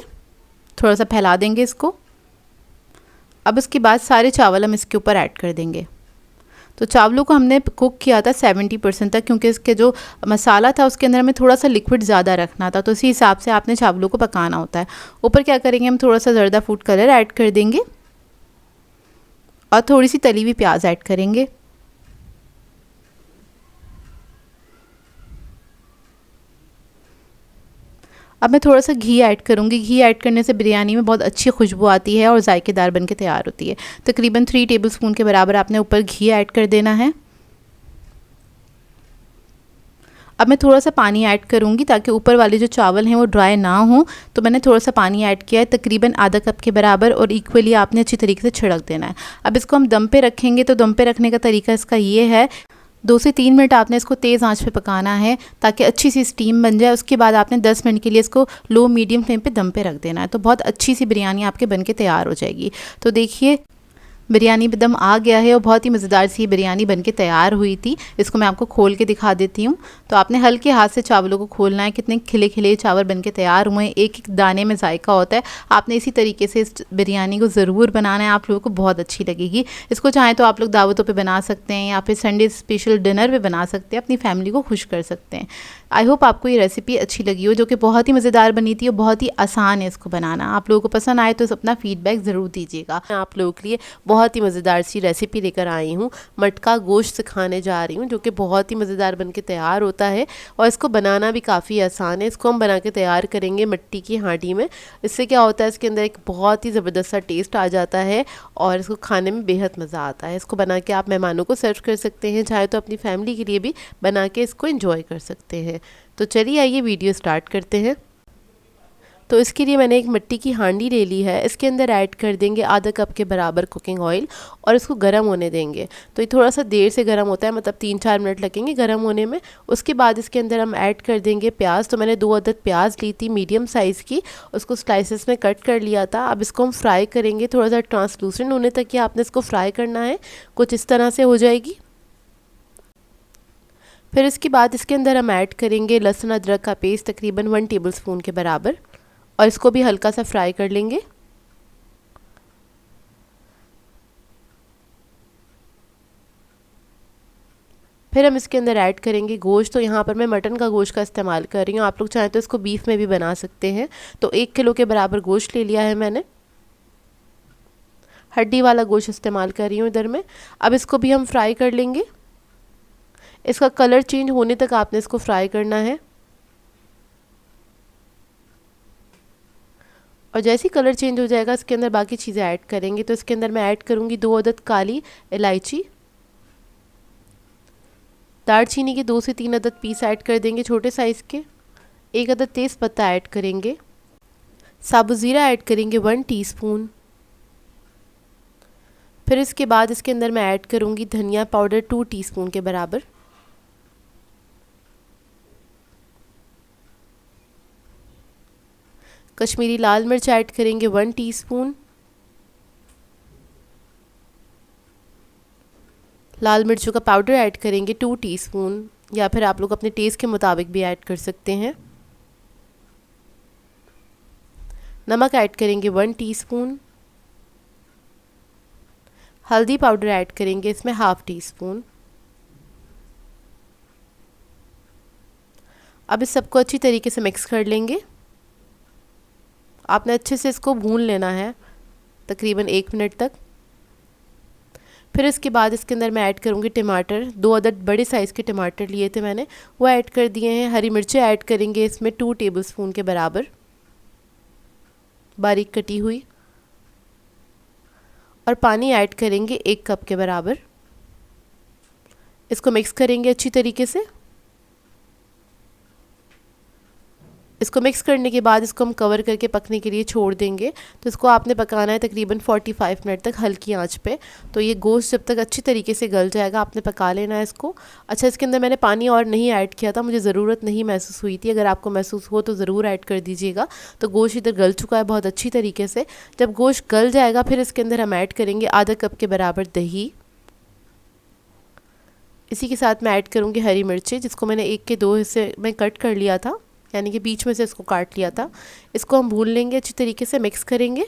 थोड़ा सा फैला देंगे इसको। अब इसके बाद सारे चावल हम इसके ऊपर ऐड कर देंगे। तो चावलों को हमने कुक किया था 70% तक, क्योंकि इसके जो मसाला था उसके अंदर हमें थोड़ा सा लिक्विड ज़्यादा रखना था, तो इसी हिसाब से आपने चावलों को पकाना होता है। ऊपर क्या करेंगे, हम थोड़ा सा ज़र्दा फूड कलर ऐड कर देंगे और थोड़ी सी तली हुई प्याज ऐड करेंगे। अब मैं थोड़ा सा घी ऐड करूँगी। घी ऐड करने से बिरयानी में बहुत अच्छी खुशबू आती है और जायकेदार बन के तैयार होती है। तकरीबन 3 टेबलस्पून के बराबर आपने ऊपर घी ऐड कर देना है। अब मैं थोड़ा सा पानी ऐड करूँगी ताकि ऊपर वाले जो चावल हैं वो ड्राई ना हो, तो मैंने थोड़ा सा पानी ऐड किया है तकरीबन आधा कप के बराबर, और इक्वली आपने अच्छी तरीके से छिड़क देना है। अब इसको हम दम पे रखेंगे, तो दम पे रखने का तरीका इसका ये है, 2 से 3 मिनट आपने इसको तेज़ आंच पे पकाना है ताकि अच्छी सी स्टीम बन जाए। उसके बाद आपने 10 मिनट के लिए इसको लो मीडियम फ्लेम पे दम पे रख देना है, तो बहुत अच्छी सी बिरयानी आपके बन के तैयार हो जाएगी। तो देखिए बिरयानी पे दम आ गया है और बहुत ही मज़ेदार सी बिरयानी बनके तैयार हुई थी। इसको मैं आपको खोल के दिखा देती हूँ। तो आपने हल्के हाथ से चावलों को खोलना है। कितने खिले खिले चावल बनके तैयार हुए हैं, एक एक दाने में जायका होता है। आपने इसी तरीके से इस बिरयानी को ज़रूर बनाना है, आप लोगों को बहुत अच्छी लगेगी। इसको चाहें तो आप लोग दावतों पर बना सकते हैं या फिर संडे स्पेशल डिनर पर बना सकते हैं, अपनी फैमिली को खुश कर सकते हैं। आई होप आपको ये रेसिपी अच्छी लगी हो, जो कि बहुत ही मज़ेदार बनी थी और बहुत ही आसान है इसको बनाना। आप लोगों को पसंद आए तो अपना फीडबैक ज़रूर दीजिएगा। मैं आप लोगों के लिए बहुत ही मज़ेदार सी रेसिपी लेकर आई हूँ। मटका गोश्त सिखाने जा रही हूँ, जो कि बहुत ही मज़ेदार बनके तैयार होता है और इसको बनाना भी काफ़ी आसान है। इसको हम बना के तैयार करेंगे मिट्टी की हांडी में। इससे क्या होता है, इसके अंदर एक बहुत ही ज़बरदस्त सा टेस्ट आ जाता है और इसको खाने में बेहद मज़ा आता है। इसको बना के आप मेहमानों को सर्व कर सकते हैं, चाहे तो अपनी फैमिली के लिए भी बना के इसको एंजॉय कर सकते हैं। तो चलिए आइए वीडियो स्टार्ट करते हैं। तो इसके लिए मैंने एक मिट्टी की हांडी ले ली है। इसके अंदर ऐड कर देंगे आधा कप के बराबर कुकिंग ऑयल और इसको गर्म होने देंगे। तो ये थोड़ा सा देर से गर्म होता है, मतलब 3-4 मिनट लगेंगे गर्म होने में। उसके बाद इसके अंदर हम ऐड कर देंगे प्याज। तो मैंने 2 अदद प्याज ली थी मीडियम साइज़ की, उसको स्लाइसेस में कट कर लिया था। अब इसको हम फ्राई करेंगे, थोड़ा सा ट्रांसलूसेंट होने तक कि आपने इसको फ्राई करना है, कुछ इस तरह से हो जाएगी। फिर इसके बाद इसके अंदर हम ऐड करेंगे लहसुन अदरक का पेस्ट तकरीबन 1 टेबलस्पून के बराबर, और इसको भी हल्का सा फ्राई कर लेंगे। फिर हम इसके अंदर ऐड करेंगे गोश्त। तो यहाँ पर मैं मटन का गोश्त का इस्तेमाल कर रही हूँ, आप लोग चाहें तो इसको बीफ में भी बना सकते हैं। तो 1 किलो के बराबर गोश्त ले लिया है मैंने, हड्डी वाला गोश्त इस्तेमाल कर रही हूँ इधर में। अब इसको भी हम फ्राई कर लेंगे। इसका कलर चेंज होने तक आपने इसको फ्राई करना है, और जैसे ही कलर चेंज हो जाएगा इसके अंदर बाकी चीज़ें ऐड करेंगे। तो इसके अंदर मैं ऐड करूँगी 2 अदद काली इलायची, दालचीनी के 2 से 3 अदद पीस ऐड कर देंगे छोटे साइज़ के, 1 अदद तेज़ पत्ता ऐड करेंगे, साबुत ज़ीरा ऐड करेंगे 1 टीस्पून। फिर इसके बाद इसके अंदर मैं ऐड करूँगी धनिया पाउडर 2 टीस्पून के बराबर, कश्मीरी लाल मिर्च ऐड करेंगे 1 टीस्पून, लाल मिर्चों का पाउडर ऐड करेंगे 2 टीस्पून, या फिर आप लोग अपने टेस्ट के मुताबिक भी ऐड कर सकते हैं। नमक ऐड करेंगे 1 टीस्पून, हल्दी पाउडर ऐड करेंगे इसमें हाफ टीस्पून। अब इस सबको अच्छी तरीके से मिक्स कर लेंगे। आपने अच्छे से इसको भून लेना है तकरीबन 1 मिनट तक। फिर इसके बाद इसके अंदर मैं ऐड करूँगी टमाटर। 2 अदद बड़े साइज़ के टमाटर लिए थे मैंने, वो ऐड कर दिए हैं। हरी मिर्चें ऐड करेंगे इसमें 2 टेबलस्पून के बराबर बारीक कटी हुई, और पानी ऐड करेंगे 1 कप के बराबर। इसको मिक्स करेंगे अच्छी तरीके से। इसको मिक्स करने के बाद इसको हम कवर करके पकने के लिए छोड़ देंगे। तो इसको आपने पकाना है तकरीबन 45 मिनट तक हल्की आंच पे। तो ये गोश्त जब तक अच्छी तरीके से गल जाएगा आपने पका लेना है इसको। अच्छा, इसके अंदर मैंने पानी और नहीं ऐड किया था, मुझे ज़रूरत नहीं महसूस हुई थी। अगर आपको महसूस हो तो ज़रूर ऐड कर दीजिएगा। तो गोश्त इधर गल चुका है बहुत अच्छी तरीके से। जब गोश्त गल जाएगा फिर इसके अंदर हम ऐड करेंगे आधा कप के बराबर दही। इसी के साथ मैं ऐड करूँगी हरी मिर्चें, जिसको मैंने 1 के 2 हिस्से में कट कर लिया था, यानी कि बीच में से इसको काट लिया था। इसको हम भून लेंगे, अच्छी तरीके से मिक्स करेंगे।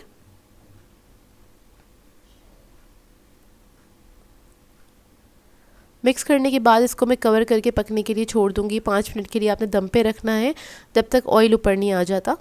मिक्स करने के बाद इसको मैं कवर करके पकने के लिए छोड़ दूंगी। 5 मिनट के लिए आपने दम पे रखना है, जब तक ऑयल ऊपर नहीं आ जाता।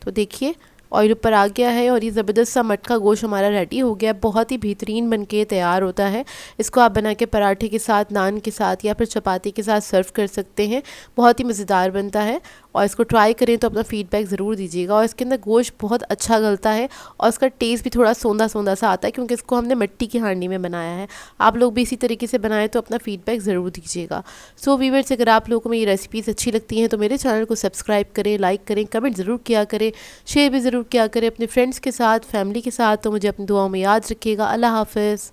तो देखिए ऑयल ऊपर आ गया है और ये ज़बरदस्त सा मटका गोश्त हमारा रेडी हो गया। बहुत ही बेहतरीन बनके तैयार होता है। इसको आप बना के पराठे के साथ, नान के साथ या फिर चपाती के साथ सर्व कर सकते हैं। बहुत ही मज़ेदार बनता है और इसको ट्राई करें तो अपना फ़ीडबैक ज़रूर दीजिएगा। और इसके अंदर गोश्त बहुत अच्छा गलता है और इसका टेस्ट भी थोड़ा सौंधा सौंधा सा आता है, क्योंकि इसको हमने मिट्टी की हांडी में बनाया है। आप लोग भी इसी तरीके से बनाएं तो अपना फ़ीडबैक ज़रूर दीजिएगा। सो व्यूअर्स, अगर आप लोगों को मेरी रेसिपीज़ अच्छी लगती हैं तो मेरे चैनल को सब्सक्राइब करें, लाइक करें, कमेंट ज़रूर किया करें, शेयर भी ज़रूर किया करें अपने फ्रेंड्स के साथ, फैमिली के साथ। तो मुझे अपनी दुआओं में याद रखिएगा। अल्लाह हाफ़िज़।